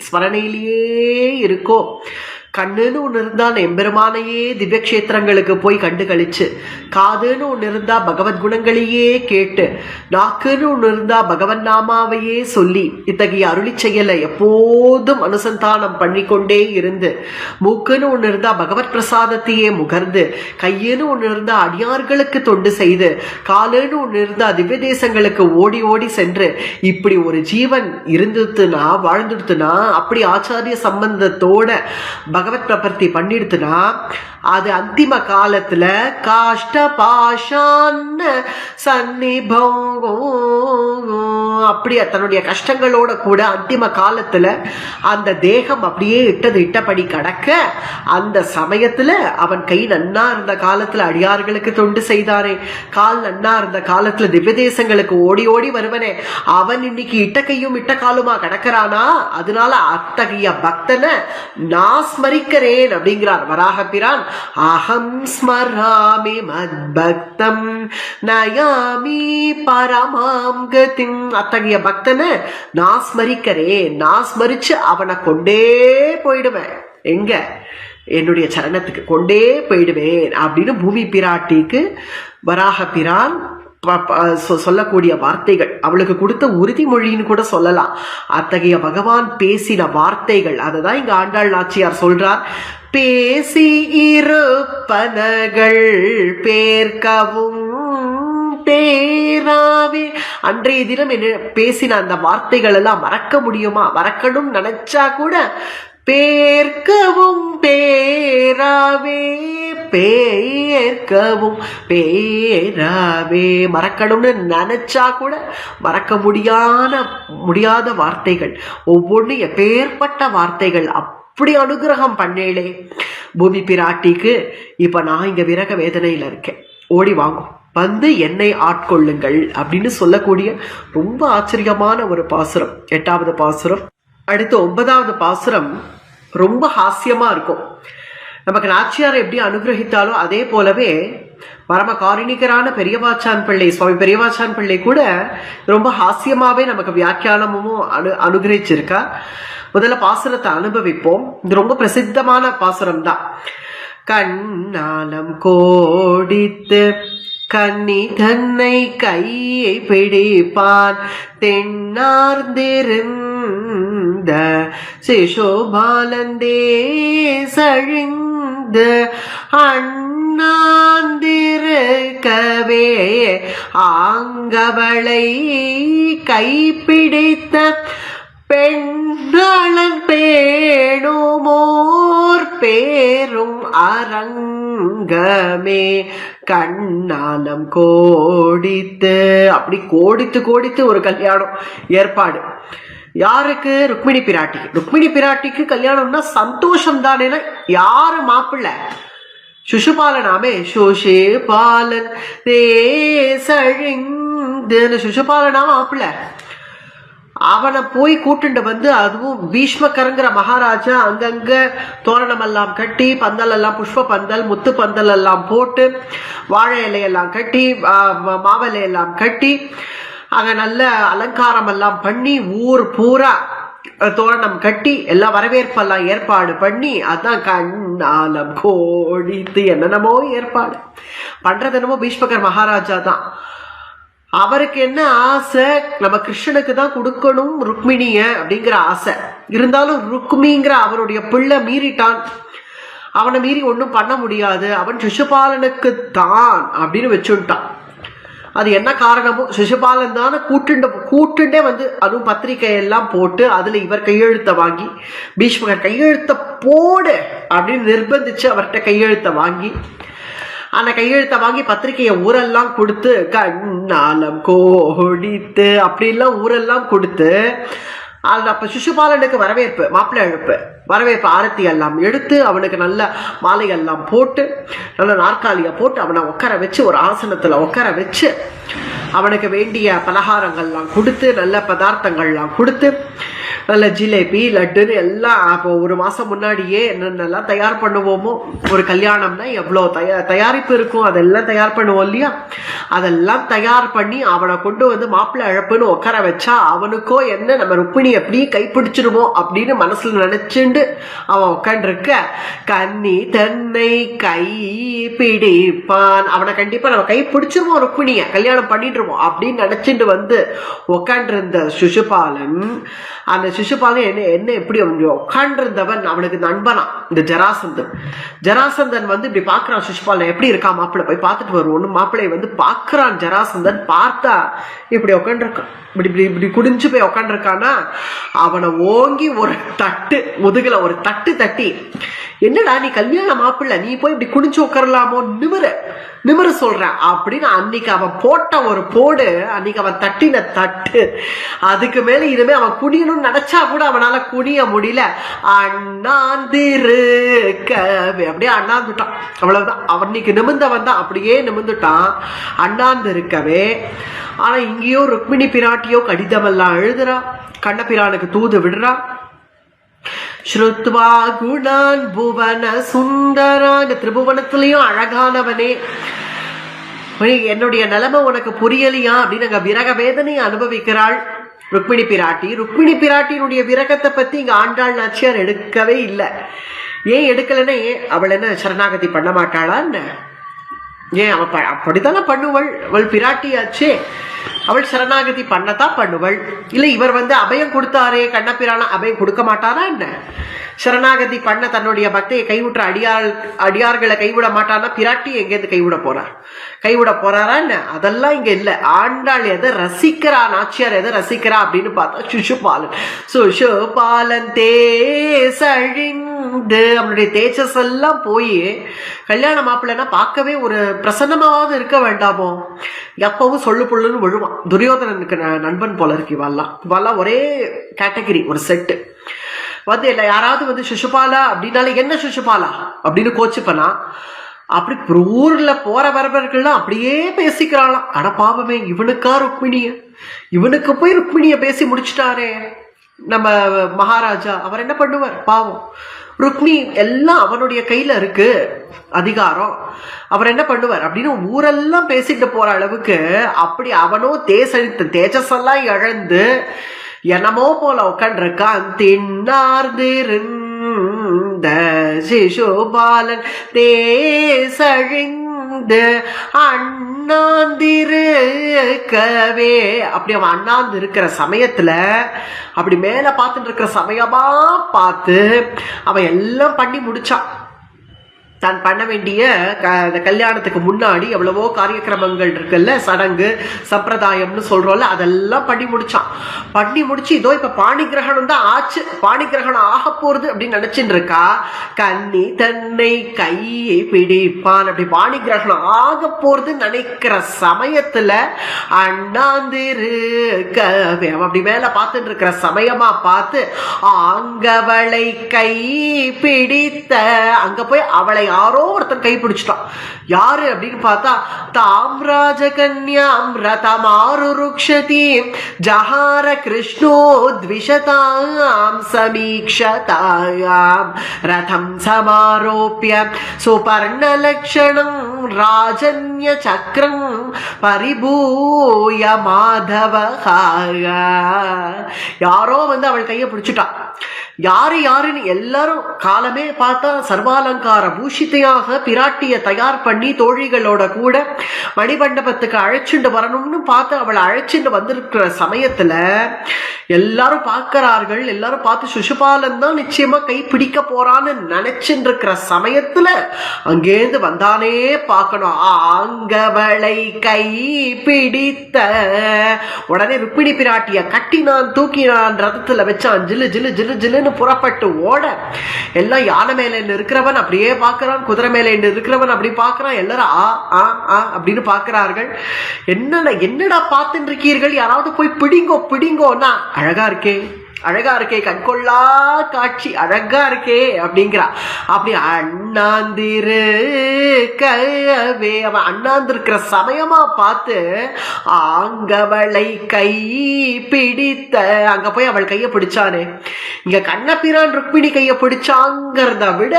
ஸ்மரணையிலேயே இருக்கோ, கண்ணுன்னு ஒன்று இருந்தா எம்பெருமானையே திவ்ய கஷேத்திரங்களுக்கு போய் கண்டு கழிச்சு, காதுன்னு ஒன்று இருந்தா பகவத் குணங்களையே கேட்டு, நாக்குன்னு ஒன்று இருந்தா பகவன் நாமாவையே சொல்லி இத்தகைய அருளி செயலை எப்போதும் அனுசந்தானம் பண்ணிக்கொண்டே இருந்து, மூக்குன்னு ஒன்று இருந்தா பகவத் பிரசாதத்தையே முகர்ந்து, கையின்னு ஒன்று இருந்தா அடியார்களுக்கு தொண்டு செய்து, காலுன்னு ஒன்று இருந்தா திவ்ய தேசங்களுக்கு ஓடி ஓடி சென்று, இப்படி ஒரு ஜீவன் இருந்துட்டுனா வாழ்ந்துடுத்துனா, அப்படி ஆச்சாரிய சம்பந்தத்தோட பகவத் பிரபத்தி பண்ணிடுத்துனா, அது அந்திம காலத்துல காஷ்ட பாஷான் சந்நிபம் அப்படியே தன்னுடைய கஷ்டங்களோட கூட அந்திம காலத்துல அந்த தேகம் அப்படியே இட்டபடி கடக்க, அந்த சமயத்துல அவன் கை நன்னா இருந்த காலத்துல அடியார்களுக்கு தொண்டு செய்தானே, கால் நன்னா இருந்த காலத்துல திவ்ய தேசங்களுக்கு ஓடி ஓடி வருவனே, அவன் இன்னைக்கு இட்ட கையும் இட்ட காலுமா கடக்கிறானா. அதனால அத்தகைய பக்தனை நான் ஸ்மரிக்கிறேன் அப்படிங்கிறார் வராகபிரான். அகம் ஸ்மராமி மத் பக்தம் நயாமி பரமாம் கதிம். அத்தகைய பக்தனை நான் ஸ்மரிக்கிறேன், நான் ஸ்மரிச்சு அவனை கொண்டே போயிடுவேன். எங்க? என்னுடைய சரணத்துக்கு கொண்டே போயிடுவேன் அப்படின்னு பூமி பிராட்டிக்கு வராகபிரான் சொல்லக்கூடிய வார்த்தைகள், அவளுக்கு கொடுத்த உறுதிமொழின்னு கூட சொல்லலாம். அத்தகைய பகவான் பேசின வார்த்தைகள், அததான் இங்க ஆண்டாள் நாச்சியார் சொல்றார். பேசி இருப்பனகள் பேர்க்கவும் பேராவே. அன்றைய தினம் என்ன பேசின அந்த வார்த்தைகள் எல்லாம் மறக்க முடியுமா? மறக்கணும் நினைச்சா கூட பேர்க்கவும் பேராவே, பேர்க்கவும் பேராவே. மறக்கணும்னு நினைச்சா கூட மறக்க முடியாத வார்த்தைகள் ஒவ்வொன்றும் எப்பேற்பட்ட வார்த்தைகள். அப்படி அனுகிரகம் பண்ணேளே பூமி பிராட்டிக்கு. இப்ப நான் இங்க விரக வேதனையில இருக்கேன், ஓடி வாங்கும் வந்து என்னை ஆட்கொள்ளுங்கள் அப்படின்னு சொல்லக்கூடிய ரொம்ப ஆச்சரியமான ஒரு பாசுரம் 8வது பாசுரம். அடுத்து 9வது பாசுரம் ரொம்ப ஹாஸ்யமா இருக்கும். நமக்கு நாச்சியார் எப்படி அனுகிரகித்தாலோ அதே போலவே பரம காரணிகரான பெரியவாச்சான் பிள்ளை, சுவாமி பெரியவாச்சான் பிள்ளை கூட ரொம்ப ஹாஸ்யமாவே நமக்கு வியாக்கியானமும் அனுகிரகிச்சிருக்கா. முதல்ல பாசுரத்தை அனுபவிப்போம். இது ரொம்ப பிரசித்தமான பாசுரம் தான். கண்ணாலம் கோடித்து கண்ணி தன்னை கையை பிடிப்பான் தென்னார்ந்திருந்த சிசோபாலந்தே சழிந்து அண்ணாந்திருக்கவே ஆங்கவளை கைப்பிடித்த பெண்ணாளன் பேணுமோர் பேரும் அரங்கமே கண்ணாலம் கோடித்து. அப்படி கோடித்து ஒரு கல்யாணம் ஏற்பாடு. யாருக்கு? ருக்மிணி பிராட்டிக்கு. ருக்மிணி பிராட்டிக்கு கல்யாணம்னா சந்தோஷம் தானே. யாரு மாப்பிள்ளை? சுஷுபாலனாமே. சுஷுபாலன் தேசழிந்து சுஷுபாலனா மாப்பிள்ளை. அவனை போய் கூட்டுண்டு வந்து, அதுவும் பீஷ்மகரங்கிற மகாராஜா அங்கங்க தோரணம் எல்லாம் கட்டி, பந்தல் எல்லாம் புஷ்ப பந்தல் முத்து பந்தல் எல்லாம் போட்டு, வாழை இலையெல்லாம் கட்டி, மாவலை எல்லாம் கட்டி, அங்க நல்ல அலங்காரம் எல்லாம் பண்ணி, ஊர் பூரா தோரணம் கட்டி எல்லாம் வரவேற்பெல்லாம் ஏற்பாடு பண்ணி, அதான் கண்ணாலம் கோடித்து என்னென்னமோ ஏற்பாடு பண்றது என்னமோ பீஷ்மகர் மகாராஜா தான். அவருக்கு என்ன ஆசை? நம்ம கிருஷ்ணனுக்கு தான் கொடுக்கணும் ருக்மிணிய அப்படிங்கிற ஆசை. இருந்தாலும் ருக்மிங்கிற அவருடைய பிள்ளை மீறிட்டான். அவனை மீறி ஒன்றும் பண்ண முடியாது, அவன் சிசுபாலனுக்கு தான் அப்படின்னு வச்சுட்டான். அது என்ன காரணமோ சிசுபாலன் தானே கூட்டுண்டே வந்து அதுவும் பத்திரிகையெல்லாம் போட்டு அதுல இவர் கையெழுத்த வாங்கி, பீஷ்மகர் கையெழுத்த போடு அப்படின்னு நிர்பந்திச்சு அவர்கிட்ட கையெழுத்த வாங்கி, அந்த கையெழுத்த வாங்கி பத்திரிகையை ஊரெல்லாம் கொடுத்து கண்ணாலம் கோடித்து அப்படிலாம் ஊரெல்லாம் கொடுத்து, அது அப்ப சிசுபாலனுக்கு வரவேற்பு, மாப்பிள்ளை அழைப்பு, வரவேற்பு ஆரத்தி எல்லாம் எடுத்து அவனுக்கு நல்ல மாலை எல்லாம் போட்டு நல்ல நாற்காலியை போட்டு அவனை உட்கார வச்சு ஒரு ஆசனத்துல உட்கார வச்சு அவனுக்கு வேண்டிய பலகாரங்கள்லாம் கொடுத்து நல்ல பதார்த்தங்கள்லாம் கொடுத்து நல்ல ஜிலேபி லட்டுன்னு எல்லாம் அப்போ ஒரு மாசம் முன்னாடியே என்னென்னலாம் தயார் பண்ணுவோமோ, ஒரு கல்யாணம்னா எவ்வளோ தயாரிப்பு இருக்கும், அதெல்லாம் தயார் பண்ணுவோம் இல்லையா, அதெல்லாம் தயார் பண்ணி அவனை கொண்டு வந்து மாப்பிள்ளை அழைப்புன்னு உட்கார வச்சா அவனுக்கோ என்ன நம்ம ருக்மிணி எப்படியும் கைப்பிடிச்சிருமோ அப்படின்னு மனசுல நினைச்சுண்டு அவன் உட்காண்டிருக்க, கண்ணி தன்னை கை பிடிப்பான், அவனை கண்டிப்பா நம்ம கை பிடிச்சிருவோம், ருக்மிணிய கல்யாணம் பண்ணிட்டுருவோம் அப்படின்னு நினைச்சுட்டு வந்து உட்காண்டிருந்த சிசுபாலன், அந்த சிசுபாலன் என்ன எப்படி உட்காண்டிருந்தவன் அவனுக்கு நண்பனா இந்த ஜராசந்தன் வந்து இப்படி பாக்குறான் சிசுபாலன் எப்படி இருக்கான் மாப்பிள்ளை போய் பார்த்துட்டு வருவோம்னு மாப்பிள்ளையை வந்து பாக்குறான் ஜராசந்தன். பார்த்தா இப்படி உட்காந்துருக்கான், இப்படி குடிஞ்சு போய் உட்காந்துருக்கானா, அவனை ஓங்கி ஒரு தட்டு முதுகுல ஒரு தட்டு தட்டி என்னடா நீ கல்யாண மாப்பிள்ள, நீ போய் இப்படி குனிஞ்சு உட்காரலாமோ, நிமிர சொல்றேன் அப்படின்னு அன்னைக்கு அவன் போட்ட ஒரு போடு, அன்னைக்கு அவன் தட்டின தட்டு, அதுக்கு மேல இனிமே அவன் குனியணும்னு நினைச்சா கூட அவனால குனிய முடியல. அண்ணாந்திருக்கவே அப்படியே அண்ணாந்துட்டான். அவ்வளவுதான். அவன்னைக்கு நிமிர்ந்தவன் தான் அப்படியே நிமிர்ந்துட்டான், அண்ணாந்து இருக்கவே. ஆனா இங்கேயோ ருக்மிணி பிராட்டியோ கடிதமெல்லாம் எழுதுறா, கண்ணபிரானுக்கு தூது விடுறா. ஸ்ருத்வா குணான் புவன சுந்தரா, இந்த திரிபுவனத்திலையும் அழகானவனே, என்னுடைய நிலைமை உனக்கு புரியலையா அப்படின்னு அங்க விரக வேதனை அனுபவிக்கிறாள் ருக்மிணி பிராட்டி. ருக்மிணி பிராட்டியினுடைய விரகத்தை பத்தி இங்க ஆண்டாள் நாச்சியார் எடுக்கவே இல்லை. ஏன் எடுக்கலன்னா, அவள் என்ன சரணாகதி பண்ண மாட்டாளா என்ன? ஏன் அவள் அப்படித்தானே பண்ணுவள், அவள் பிராட்டியாச்சே, அவள் சரணாகதி பண்ணத்தான் பண்ணுவள். இல்லை இவர் அபயம் கொடுத்தாரே கண்ணபிரான, அபயம் கொடுக்க மாட்டாரா என்ன? சரணாகதி பண்ண தன்னுடைய பக்தியை கைவிட்டுற அடியார்களை கைவிட மாட்டானா பிராட்டி எங்கேருந்து கைவிட போறாரா என்ன? அதெல்லாம் இங்க இல்ல. ஆண்டாள் எதை ரசிக்கிறா, நாச்சியார் எதை ரசிக்கிறா அப்படின்னு பார்த்தா சுஷுபாலன் தேசழிந்து, அவனுடைய தேஜஸ் எல்லாம் போய் கல்யாண மாப்பிள்ளைன்னா பார்க்கவே ஒரு பிரசன்னமாவது இருக்க வேண்டாமோ? எப்பவும் சொல்லு பொள்ளுன்னு விழுவான். துரியோதனனுக்கு நண்பன் போல இருக்கு. இவெல்லாம் ஒரே கேட்டகரி, ஒரு செட்டு. இல்லை யாராவது சிசுபாலா அப்படின்னாலே என்ன சிசுபாலா அப்படின்னு கோச்சுப்பனா, அப்படி ஊர்ல போற வரவர்கள்லாம் அப்படியே பேசிக்கிறாளாம். அட பாவமே, இவனுக்கா ருக்மிணிய, இவனுக்கு போய் ருக்மிணிய பேசி முடிச்சுட்டாரே நம்ம மகாராஜா, அவர் என்ன பண்ணுவார் பாவம். ருக்மிணி எல்லாம் அவனுடைய கையில இருக்கு அதிகாரம், அவர் என்ன பண்ணுவார் அப்படின்னு ஊரெல்லாம் பேசிட்டு போற அளவுக்கு அப்படி அவனோ தேஜஸ் எல்லாம் இழந்து என்னமோ போல உட்காண்டிருக்கான். தின்னார்ந்திருந்த சிசுபாலன் தேசழிந்து அண்ணாந்திருக்கவே, அப்படி அவன் அண்ணாந்து இருக்கிற சமயத்துல, அப்படி மேல பார்த்துட்டு இருக்கிற சமயமா பார்த்து அவன் எல்லாம் பண்ணி முடிச்சான். தான் பண்ண வேண்டிய கல்யாணத்துக்கு முன்னாடி எவ்வளவோ காரியக்கிரமங்கள் இருக்குல்ல, சடங்கு சம்பிரதாயம்னு சொல்றோம்ல, அதெல்லாம் பண்ணி முடிச்சு இதோ இப்ப பாணி கிரகணம் தான் ஆச்சு, பாணி கிரகணம் ஆக போறது அப்படின்னு நினைச்சுட்டு இருக்கா. கன்னி தன்னை கையை பிடிப்பான், அப்படி பாணி கிரகணம் ஆக போறது நினைக்கிற சமயத்துல அண்ணாந்திருக்கவே, அப்படி மேல பார்த்துட்டு இருக்கிற சமயமா பார்த்து அங்கவளை கை பிடித்த, அங்க போய் அவளை யாரோ ஒருத்தன் கை பிடிச்சிட்டான். யாரு அப்படின்னு பார்த்தா தாம்ராஜ கன்யாம் ரதமாரு ருக்ஷதி ஜஹார கிருஷ்ணோ த்விஷதாம் சமீக்ஷதாயாம் ரதம் சமாரோப்ய சுபர்ண லக்ஷணம் ராஜன்ய சக்கரம் பரிபூய மாதவஹாய. யாரோ அவள் கையை பிடிச்சிட்டான். யாருன்னு எல்லாரும் காலமே பார்த்தா சர்வாலங்கார பூஷித்தையாக பிராட்டிய தயார் பண்ணி தோழிகளோட கூட மணிமண்டபத்துக்கு அழைச்சிட்டு வரணும்னு பார்த்து அவளை அழைச்சிட்டு வந்திருக்கிற சமயத்துல எல்லாரும் பார்க்கிறார்கள். எல்லாரும் பார்த்து சிசுபாலன் தான் நிச்சயமா கை பிடிக்க போறான்னு நினைச்சுட்டு இருக்கிற சமயத்துல அங்கேருந்து வந்தானே பார்க்கணும். அங்கவளை கை பிடித்த உடனே ருக்மிணி பிராட்டிய கட்டினான், தூக்கினான், ரதத்துல வச்சான். ஜில்லு ஜில்லு ஜில்லு ஜில்லுன்னு புறப்பட்டு ஓட எல்லாம் யானை மேல இருக்கிறவன் அப்படியே பார்க்கிறான், குதிரை மேல இருக்கிறவன் அப்படி பார்க்கிறான். எல்லாரும் அப்படின்னு பார்க்கிறார்கள். என்னடா பார்த்துட்டு இருக்கீர்கள், யாராவது போய் பிடிங்கோன்னா அழகா இருக்கே கண்கொள்ளா காட்சி, அழகா இருக்கே அப்படிங்கிறா. அப்படி அண்ணாந்திருக்கவே, அவன் அண்ணாந்திருக்கிற சமயமா பார்த்து அங்கவளை கை பிடித்த, அங்க போய் அவள் கையை பிடிச்சானே. இங்க கண்ணபிரான் ருக்மிணி கையை பிடிச்சாங்கிறத விட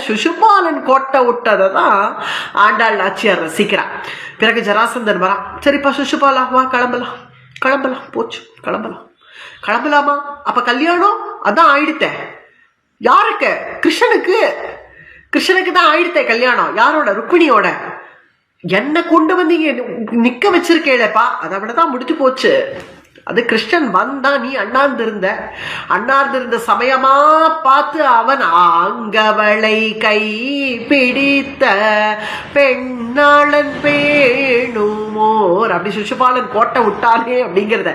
சிசுபாலன் கோட்டை விட்டதை தான் ஆண்டாள் நாச்சியார் ரசிக்கிறான். பிறகு ஜராசந்தன் வரான். சரிப்பா சிசுபாலா வா, கிளம்பலாம் போச்சு, கிளம்பலாமா? அப்ப கல்யாணம் அதான் ஆயிடுத்தே. யாருக்கு? கிருஷ்ணனுக்கு தான் ஆயிடுத்தே கல்யாணம். யாரோட? ருக்மிணியோட. என்ன கொண்டு வந்து நிக்க வச்சிருக்கேப்பா, அதை விடதான் முடிச்சு போச்சு. அது கிருஷ்ணன் வந்தா நீ அண்ணார்ந்திருந்த சமயமா பார்த்து அவன் அங்கவளை கை பிடித்த பெண்ணாளன் பேணுமோர் அப்படி சிசுபாலன் கோட்டை விட்டானே அப்படிங்கிறத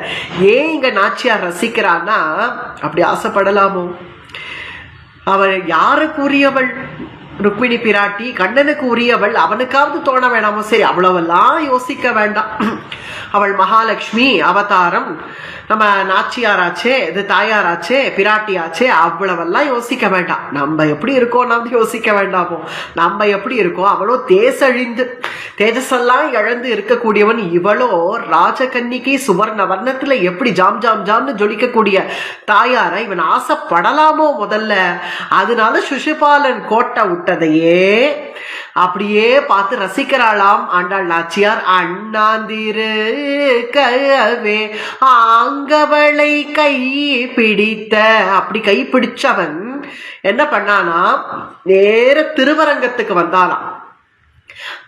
ஏன் இங்க நாச்சியார் ரசிக்கிறான்னா, அப்படி ஆசைப்படலாமோ? அவள் யாருக்கு உரியவள்? ருக்மிணி பிராட்டி கண்ணனுக்கு உரியவள். அவனுக்காவது தோண வேணாமோ? சரி, அவ்வளவெல்லாம் யோசிக்க வேண்டாம். அவள் மகாலட்சுமி அவதாரம், நம்ம நாச்சியாராச்சே, இது தாயாராச்சே, பிராட்டியாச்சே, அவ்வளவெல்லாம் யோசிக்க வேண்டாம். நம்ம எப்படி இருக்கோம் நம்ம யோசிக்க வேண்டாமோ? நம்ம எப்படி இருக்கோம்? அவளோ தேசழிந்து தேஜஸெல்லாம் இழந்து இருக்கக்கூடியவன், இவளோ ராஜகன்னிகை சுவர்ண வர்ணத்துல எப்படி ஜாம் ஜாம் ஜாம்னு ஜொலிக்கக்கூடிய தாயார இவன் ஆசைப்படலாமோ முதல்ல? அதனால சுஷிபாலன் கோட்டை விட்டதையே அப்படியே பார்த்து ரசிக்கிறாளாம் ஆண்டாள் நாச்சியார். அண்ணாந்திரு கவே ஆங்கவளை கை பிடித்த, அப்படி கை பிடிச்சவன் என்ன பண்ணானா, நேர திருவரங்கத்துக்கு வந்தாலாம்.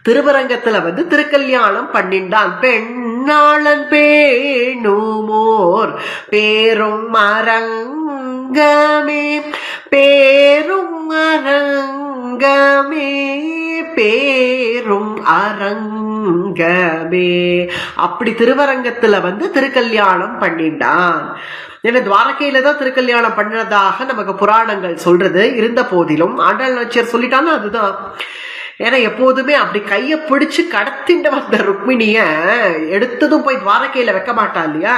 திருவரங்கத்துல திருக்கல்யாணம் பண்ணிண்டான். பெண்ணாளன் பேணுமோர் பேரும் அரங்கமே, பேரும் அரங்கமே, பேரும் அரங்கமே. அப்படி திருவரங்கத்துல திருக்கல்யாணம் பண்ணிண்டான். ஏன்னா துவாரகையில தான் திருக்கல்யாணம் பண்ணதாக நமக்கு புராணங்கள் சொல்றது. இருந்த போதிலும் ஆண்டாள் நாச்சியார் சொல்லிட்டான்னா அதுதான். ஏன்னா எப்போதுமே அப்படி கைய பிடிச்சு கடத்திட்டு வந்த ருக்மிணிய எடுத்ததும் போய் துவாரகையில வைக்க மாட்டா இல்லையா?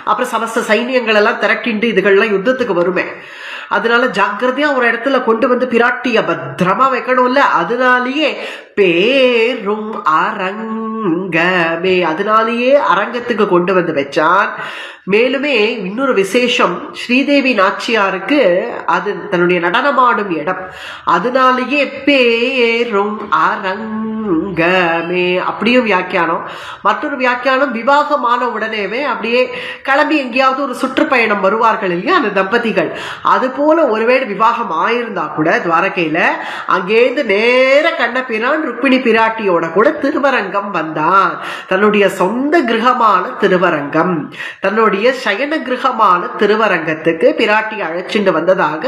அப்புறம் சமஸ்த சைன்யங்கள் எல்லாம் திரட்டிண்டு இதுகள்லாம் யுத்தத்துக்கு வருமே. அதனால ஜாக்கிரதையா ஒரு இடத்துல கொண்டு பிராட்டிய பத்திரமா வைக்கணும்ல. அதனாலேயே பேரும் அரங்கமே, அதனாலேயே அரங்கத்துக்கு கொண்டு வச்சான். மேலுமே இன்னொரு விசேஷம், ஸ்ரீதேவி நாச்சியாருக்கு அது தன்னுடைய நடனமாடும் இடம். அதனாலேயே பேரும் அரங்கமே அப்படியும் வியாக்கியானம். மற்றொரு வியாக்கியானம், விவாகமான உடனேவே அப்படியே கிளம்பி எங்கேயாவது ஒரு சுற்றுப்பயணம் வருவார்கள் இல்லையா அந்த தம்பதிகள், அது போல ஒருவேளை விவாகம் ஆயிருந்தா கூட துவாரகையில அங்கேருந்து நேர கண்ணபிரான் ருக்மிணி பிராட்டியோட கூட திருவரங்கம் வந்தான். தன்னுடைய சொந்த கிரகமான திருவரங்கம், தன்னுடைய சயன கிரகமான திருவரங்கத்துக்கு பிராட்டி அழைச்சிட்டு வந்ததாக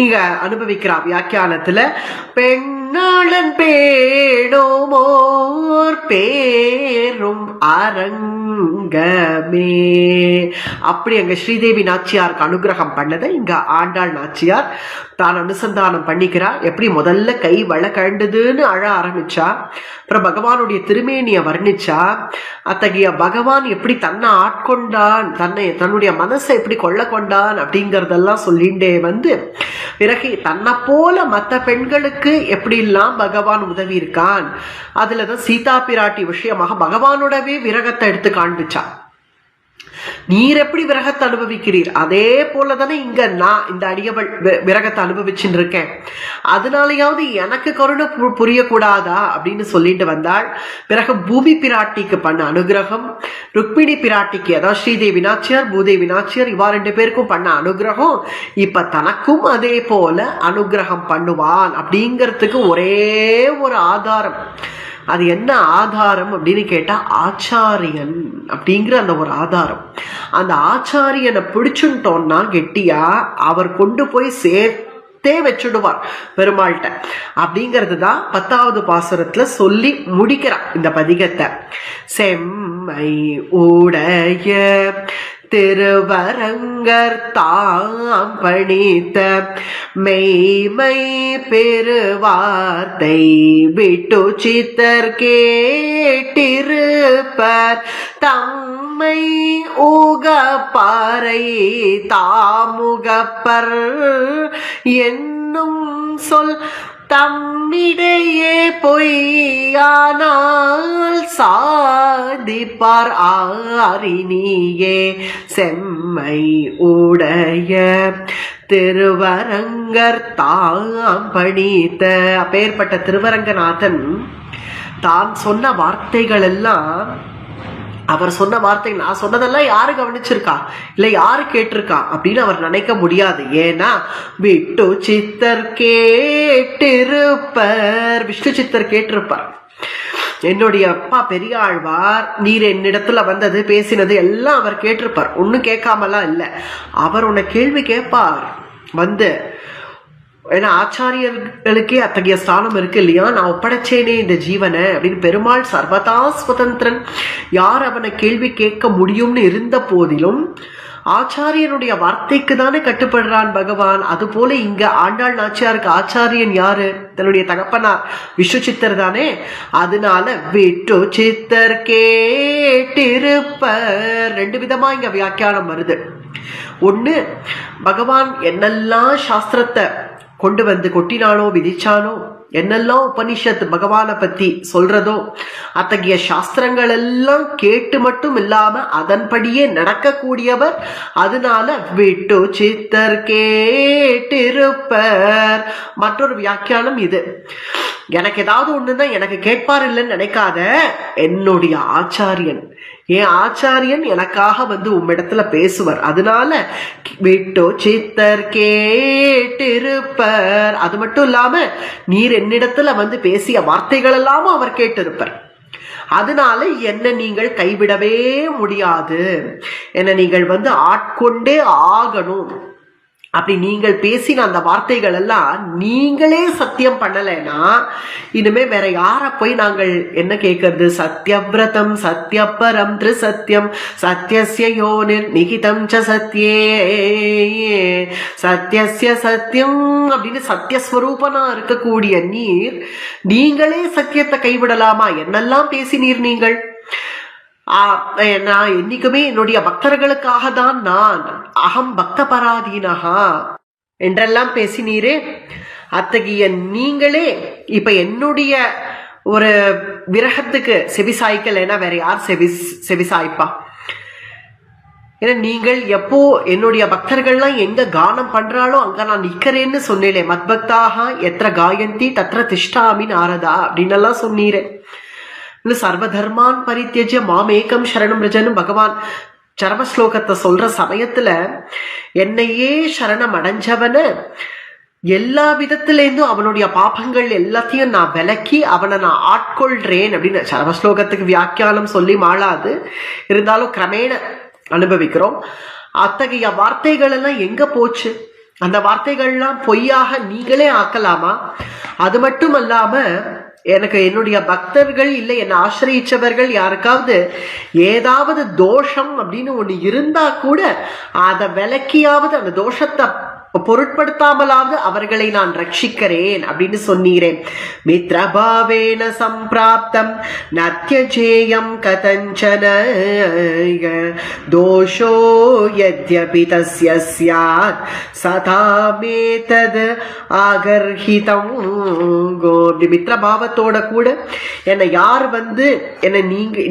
இங்க அனுபவிக்கிறார் வியாக்கியானத்துல. பெண்ணாளன் பேணோமோர் பேரும் அரங்கமே, அப்படி அங்க ஸ்ரீதேவி நாச்சியாருக்கு அனுகிரகம் பண்ணதை இங்க ஆண்டாள் நாச்சியார் தான் அனுசந்தானம் பண்ணிக்கிறார். எப்படி முதல்ல கை வள கண்டுதுன்னு அழ ஆரம்பிச்சா, அப்புறம் பகவானுடைய திருமேனிய வர்ணிச்சா, அத்தகைய பகவான் எப்படி தன்னை ஆட்கொண்டான், தன்னுடைய மனசை எப்படி கொள்ள கொண்டான் அப்படிங்கறதெல்லாம் சொல்லிண்டே பிறகு தன்னை போல மற்ற பெண்களுக்கு எப்படி எல்லாம் பகவான் உதவி இருக்கான். அதுலதான் சீதா பிராட்டி விஷயமாக பகவானோடவே விரகத்தை எடுத்து காண்பிச்சா. நீர் எப்படி விரகத்தை அனுபவிக்கிறீர், அதே போலதானே இங்க நான் இந்த அடியவள் விரகத்தை அனுபவிச்சுட்டு இருக்கேன், அதனாலயாவது எனக்கு கருணை புரியக்கூடாதா அப்படின்னு சொல்லிட்டு வந்தாள். பிறகு பூமி பிராட்டிக்கு பண்ண அனுகிரகம், ருக்மிணி பிராட்டிக்கு, அதாவது ஸ்ரீதேவி நாச்சியார் பூதேவி நாச்சியார் இவா 2 பேருக்கும் பண்ண அனுகிரகம் இப்ப தனக்கும் அதே போல அனுகிரகம் பண்ணுவான் அப்படிங்கிறதுக்கு ஒரே ஒரு ஆதாரம். அது என்ன ஆதாரம் அப்படின்னு கேட்டா, ஆச்சாரியன் அப்படிங்கிற அந்த ஒரு ஆதாரம். அந்த ஆச்சாரியனை பிடிச்சுட்டோம்னா கெட்டியா அவர் கொண்டு போய் சேர்த்தே வச்சுடுவார் பெருமாள்கிட்ட. அப்படிங்கிறது தான் 10வது பாசுரத்துல சொல்லி முடிக்கிறார் இந்த பதிகத்தை. செம்மை உடைய திருவரங்கர் தாம் பணித்த மெய்மை பெருவார்த்தை விட்டு சித்தர் கேட்டிருப்பர் தம்மை ஊகப்பாரை தாமுகப்பர் என்னும் சொல் தம்மிடையே பொய்யானால் சாதிப்பார் ஆரினியே. செம்மை உடைய திருவரங்கர் தாம் பணித்த, அப்பேற்பட்ட திருவரங்கநாதன் தான் சொன்ன வார்த்தைகள் எல்லாம், அவர் சொன்ன வார்த்தை நான் சொன்னதெல்லாம் யாரு கவனிச்சிருக்கா இல்ல யாரு கேட்டிருக்கா அப்படின்னு அவர் நினைக்க முடியாது. ஏன்னா விட்டு சித்தர் கேட்டிருப்பர், விஷ்ணு சித்தர் கேட்டிருப்பார். என்னுடைய அப்பா பெரியாழ்வார் நீர் என்னிடத்துல வந்தது பேசினது எல்லாம் அவர் கேட்டிருப்பார். ஒன்னும் கேட்காமலாம் இல்லை, அவர் உன்னை கேள்வி கேட்பார். ஏன்னா ஆச்சாரியர்களுக்கே அத்தகைய ஸ்தானம் இருக்கு இல்லையா, நான் ஒப்படைச்சேனே இந்த ஜீவனை அப்படின்னு. பெருமாள் சர்வதா சுதந்திரன், யார் அவனை கேள்வி கேட்க முடியும்னு இருந்த போதிலும் ஆச்சாரியனுடைய வார்த்தைக்கு தானே கட்டுப்படுறான் பகவான். அது போல இங்க ஆண்டாள் நாச்சியாருக்கு ஆச்சாரியன் யாரு? தன்னுடைய தகப்பனார் விஷ்ணு சித்தர் தானே. அதனால விட்டு சித்தர் கேட்டிருப்பர். ரெண்டு விதமா இங்க வியாக்கியானம் வருது. ஒண்ணு, பகவான் என்னெல்லாம் சாஸ்திரத்தை கொண்டு வந்து கொட்டினானோ விதிச்சானோ, என்னெல்லாம் உபனிஷத்து பகவானை பத்தி சொல்றதோ அத்தகைய சாஸ்திரங்கள் எல்லாம் கேட்டு மட்டும் இல்லாம அதன்படியே நடக்கக்கூடியவர். அதனால விட்டு சித்தர் கேட்டிருப்பர். மற்றொரு வியாக்கியானம் இது. எனக்கு ஏதாவது ஒண்ணுன்னா எனக்கு கேட்பார் இல்லைன்னு நினைக்காத, என்னுடைய ஆச்சாரியன், என் ஆச்சாரியன் எனக்காக வந்து உம்மிடத்துல பேசுவர். அதனால விட்டோ சித்தர் கேட்டிருப்பர். அது மட்டும் இல்லாம நீர் என்னிடத்துல வந்து பேசிய வார்த்தைகள் எல்லாமும் அவர் கேட்டிருப்பர். அதனால என்ன நீங்கள் கைவிடவே முடியாது, என்ன நீங்கள் வந்து ஆட்கொண்டே ஆகணும். அப்படி நீங்கள் பேசின அந்த வார்த்தைகள் எல்லாம் நீங்களே சத்தியம் பண்ணலைன்னா இனிமே வேற யார போய் நாங்கள் என்ன கேட்கறது? சத்யவிரதம் சத்யபரம் திரிசத்யம் சத்யஸ்ய யோனிர் நிகிதம் ச சத்யே சத்யஸ்ய சத்யம் அப்படின்னு சத்தியஸ்வரூபனா இருக்கக்கூடிய நீங்களே சத்தியத்தை கைவிடலாமா? என்னெல்லாம் பேசினீர் நீங்கள். நான் என்னைக்குமே என்னுடைய பக்தர்களுக்காக தான், நான் அகம் பக்த பராதீனஹா என்றெல்லாம் பேசினீரே. அத்தகைய நீங்களே இப்ப என்னுடைய ஒரு விரகத்துக்கு செவிசாய்க்கலைன்னா வேற யார் செவிசாய்ப்பா? ஏன்னா நீங்கள் எப்போ என்னுடைய பக்தர்கள்லாம் எங்க கானம் பண்றாளோ அங்க நான் நிக்கிறேன்னு சொன்னேன். மத்பக்தாக எத்திர காயந்தி தத்திர திஷ்டாமி நாரதா அப்படின்னு எல்லாம் சொன்னீரே. சர்வதர்மான் பரித்யஜ்ய மாமேகம் சரணம் ரஜனும் பகவான் சரமஸ்லோகத்தை சொல்ற சமயத்துல என்னையே சரணம் அடைஞ்சவன எல்லா விதத்திலேருந்தும் அவனுடைய பாபங்கள் எல்லாத்தையும் நான் விலக்கி அவனை நான் ஆட்கொள்றேன் அப்படின்னு சரமஸ்லோகத்துக்கு வியாக்கியானம் சொல்லி மாளாது, இருந்தாலும் கிரமேண அனுபவிக்கிறோம். அத்தகைய வார்த்தைகள் எல்லாம் எங்க போச்சு? அந்த வார்த்தைகள்லாம் பொய்யாக நீங்களே ஆக்கலாமா? அது மட்டும் அல்லாம எனக்கு என்னுடைய பக்தர்கள் இல்லை என்னை ஆசிரியச்சவர்கள் யாருக்காவது ஏதாவது தோஷம் அப்படின்னு ஒண்ணு இருந்தா கூட அதை விலக்கியாவது அந்த தோஷத்தை பொருட்படுத்தாமலாவது அவர்களை நான் ரட்சிக்கிறேன் அப்படின்னு சொன்னீரேன். மித்ரபாவேன சம்பிராப்தம் நத்யஜேயம் கதஞ்சன தோஷோ யத்யபி தஸ்ய ஸ்யாத் சதாமேதத் ஆகர்ஹிதம். மித்ரபாவத்தோட கூட என்னை யார் வந்து என்னை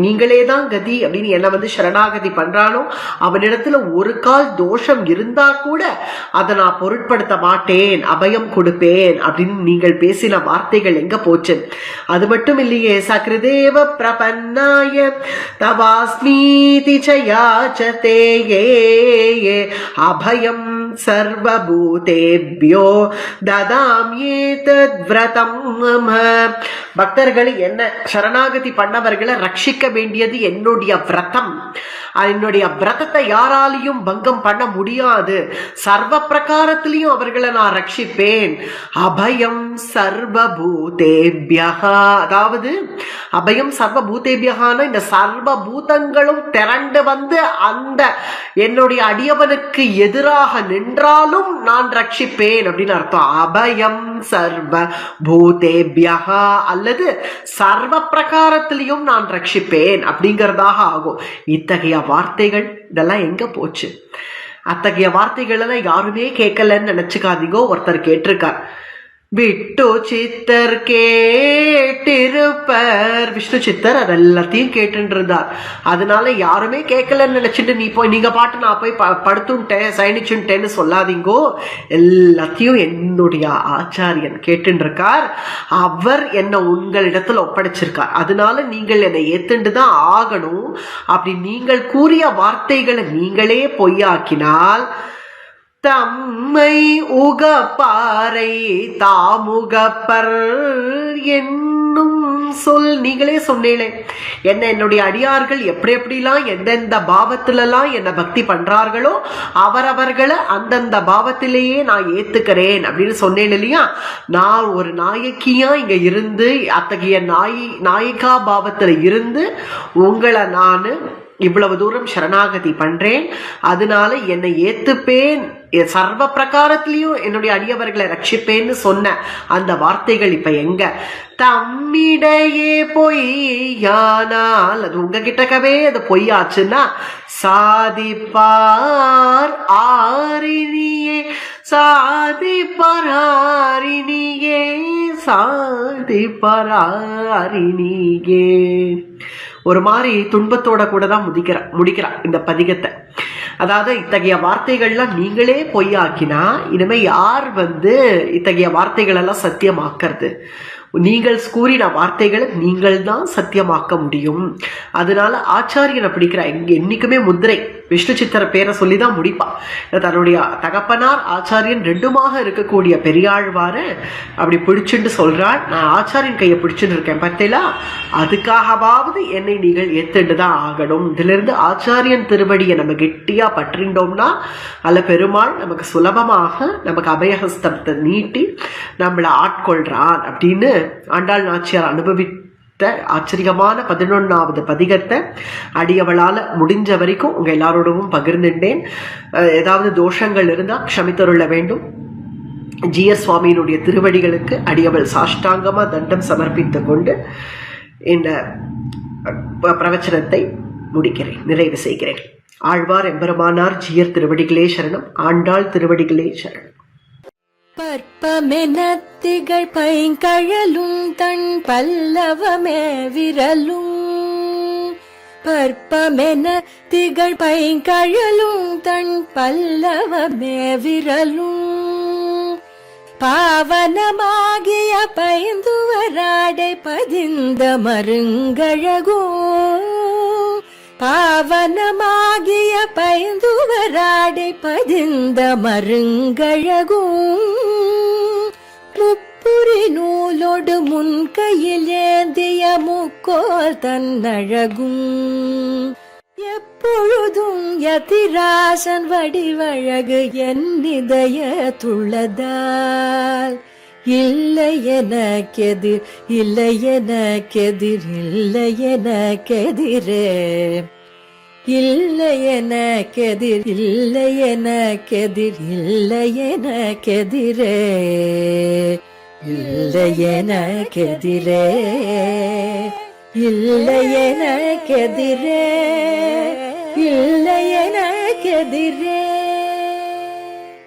நீங்களே தான் கதி அப்படின்னு என்னை வந்து சரணாகதி பண்றானோ அவனிடத்துல ஒரு கால் தோஷம் இருந்தா கூட அதை நான் பொருட்படுத்த மாட்டேன், அபயம் கொடுப்பேன் அப்படின்னு நீங்கள் பேசின வார்த்தைகள் எங்க போச்சு? அது மட்டும் இல்லையே, சக்ருதேவ பிரபன்னாய தவாஸ்மீதி சயாச்சதே அபயம் சர்வபூதேப்யோ ததாம்யேதத் வ்ரதம். பக்தர்களை என்ன சரணாகதி பண்ணவர்களை ரட்சிக்க வேண்டியது என்னுடைய விரதம். என்னுடைய விரதத்தை யாராலையும் பங்கம் பண்ண முடியாது. சர்வ பிரகாரத்திலையும் அவர்களை நான் ரட்சிப்பேன். அபயம் சர்வபூதேபியா, அதாவது அபயம் சர்வபூதேபியகான இந்த சர்வபூதங்களும் திரண்டு வந்து அந்த என்னுடைய அடியவனுக்கு எதிராக நின்றாலும் நான் ரட்சிப்பேன் அப்படின்னு அர்த்தம். அபயம் சர்வ பூதேபியா அல்லது சர்வ பிரகாரத்திலையும் நான் ரட்சிப்பேன் அப்படிங்கிறதாக ஆகும். இத்தகைய வார்த்தைகள் இதெல்லாம் எங்க போச்சு? அத்தகைய வார்த்தைகள் எல்லாம் யாருமே கேட்கலன்னு நினைச்சுக்காதீங்க. ஒருத்தர் கேட்டிருக்கார், விட்டு சித்தர் கேட்டிருப்பர். விஷ்ணு சித்தர் அது எல்லாத்தையும் கேட்டு இருந்தார். அதனால யாருமே கேட்கலன்னு நினைச்சிட்டு நீங்க பாட்டு நான் போய் படுத்துட்டேன் சயனிச்சுட்டேன்னு சொல்லாதீங்கோ. எல்லாத்தையும் என்னுடைய ஆச்சாரியன் கேட்டு இருக்கார். அவர் என்ன உங்களிடத்துல ஒப்படைச்சிருக்கார். அதனால நீங்கள் என்னை ஏத்துண்டு தான் ஆகணும். அப்படி நீங்கள் கூறிய வார்த்தைகளை நீங்களே பொய்யாக்கினால் தம்மை உகப்பாரை தாமுகப்பர் என்னும் சொல். நீங்களே சொன்னீங்களே என்ன என்னுடைய அடியார்கள் எப்படி எப்படிலாம் எந்தெந்த பாவத்திலலாம் என்ன பக்தி பண்றார்களோ அவரவர்களை அந்தந்த பாவத்திலேயே நான் ஏத்துக்கிறேன் அப்படின்னு சொன்னேன் இல்லையா. நான் ஒரு நாயக்கியா இங்க இருந்து அத்தகைய நாயிகா பாவத்துல இருந்து உங்களை நான் இவ்வளவு தூரம் சரணாகதி பண்றேன், அதனால என்னை ஏத்துப்பேன், சர்வ பிரகாரத்திலையும் என்னுடைய அடியவர்களை ரட்சிப்பேன்னு சொன்ன அந்த வார்த்தைகள் இப்ப எங்க? தம்மிடையே பொய்யானால், அது உங்ககிட்டக்கவே அது பொய்யாச்சுன்னா சாதிப்பார் ஆரினியே சாதிப்பாரினியே சாதிப்பாரினியே. ஒரு மாதிரி துன்பத்தோட கூட தான் முடிக்கிறா இந்த பதிகத்தை. அதாவது இத்தகைய வார்த்தைகள்லாம் நீங்களே பொய்யாக்கினா இனிமே யார் இத்தகைய வார்த்தைகள் எல்லாம் சத்தியமாக்குறது? நீங்கள் கூறின வார்த்தைகளை நீங்கள் தான் சத்தியமாக்க முடியும். அதனால ஆச்சாரியனை பிடிக்கிற என்னைக்குமே முத்திரை விஷ்ணு சித்திர பேரை சொல்லிதான் முடிப்பா. தன்னுடைய தகப்பனார் ஆச்சாரியன் ரெண்டுமாக இருக்கக்கூடிய பெரியாழ்வார அப்படி பிடிச்சுட்டு சொல்றாள், நான் ஆச்சாரியன் கையை பிடிச்சுட்டு இருக்கேன் பார்த்தீங்களா, அதுக்காகவாவது என்னை நீங்கள் ஏத்துட்டு தான் ஆகணும். இதுல இருந்து ஆச்சாரியன் திருவடியை நம்ம கெட்டியா பற்றிண்டோம்னா அல்ல பெருமாள் நமக்கு சுலபமாக நமக்கு அபயஹஸ்தத்தை நீட்டி நம்மளை ஆட்கொள்றான் அப்படின்னு ஆண்டாள் நாச்சியார் அனுபவித்த ஆச்சரியமான 11வது பதிகத்தை அடியவளால முடிஞ்ச வரைக்கும் உங்க எல்லாரோடவும் பகிர்ந்துட்டேன். ஏதாவது தோஷங்கள் இருந்தா க்ஷமித்தருள வேண்டும். ஜிஎஸ் சுவாமியினுடைய திருவடிகளுக்கு அடியவள் சாஷ்டாங்கமா தண்டம் சமர்ப்பித்துக் கொண்டு இந்த பிரவச்சனத்தை முடிக்கிறேன், நிறைவு செய்கிறேன். ஆழ்வார் எம்பெருமானார் ஜியர் திருவடிகளே சரணம். ஆண்டாள் திருவடிகளே சரணம். பற்பமென திகழ் பைங்கழலும் தன் பல்லவமே விரலும். பற்பமென திகழ் பைங்கழலும் தன் பல்லவமே விரலும். பாவனமாகிய பைந்துவராடை பதிந்த மருங்கழகும். பாவனமாகிய பைந்துவராடை பதிந்த மருங்கழகும். முப்புரி நூலோடு முன் கையில் ஏந்திய முக்கோல் தன்னழகும். எப்பொழுதும் யதிராசன் வடிவழகு என் இதயத்துள்ளதால் இல்லை எனக்கெதிர் இல்லை எனக்கெதிர் இல்லை எனக்கெதிரே இல்லை எனக்கெதிர் இல்லை எனக்கெதிர் இல்லை எனக்கெதிரே இல்லை எனக்கெதிரே இல்லை எனக்கெதிரே இல்லை எனக்கெதிரே.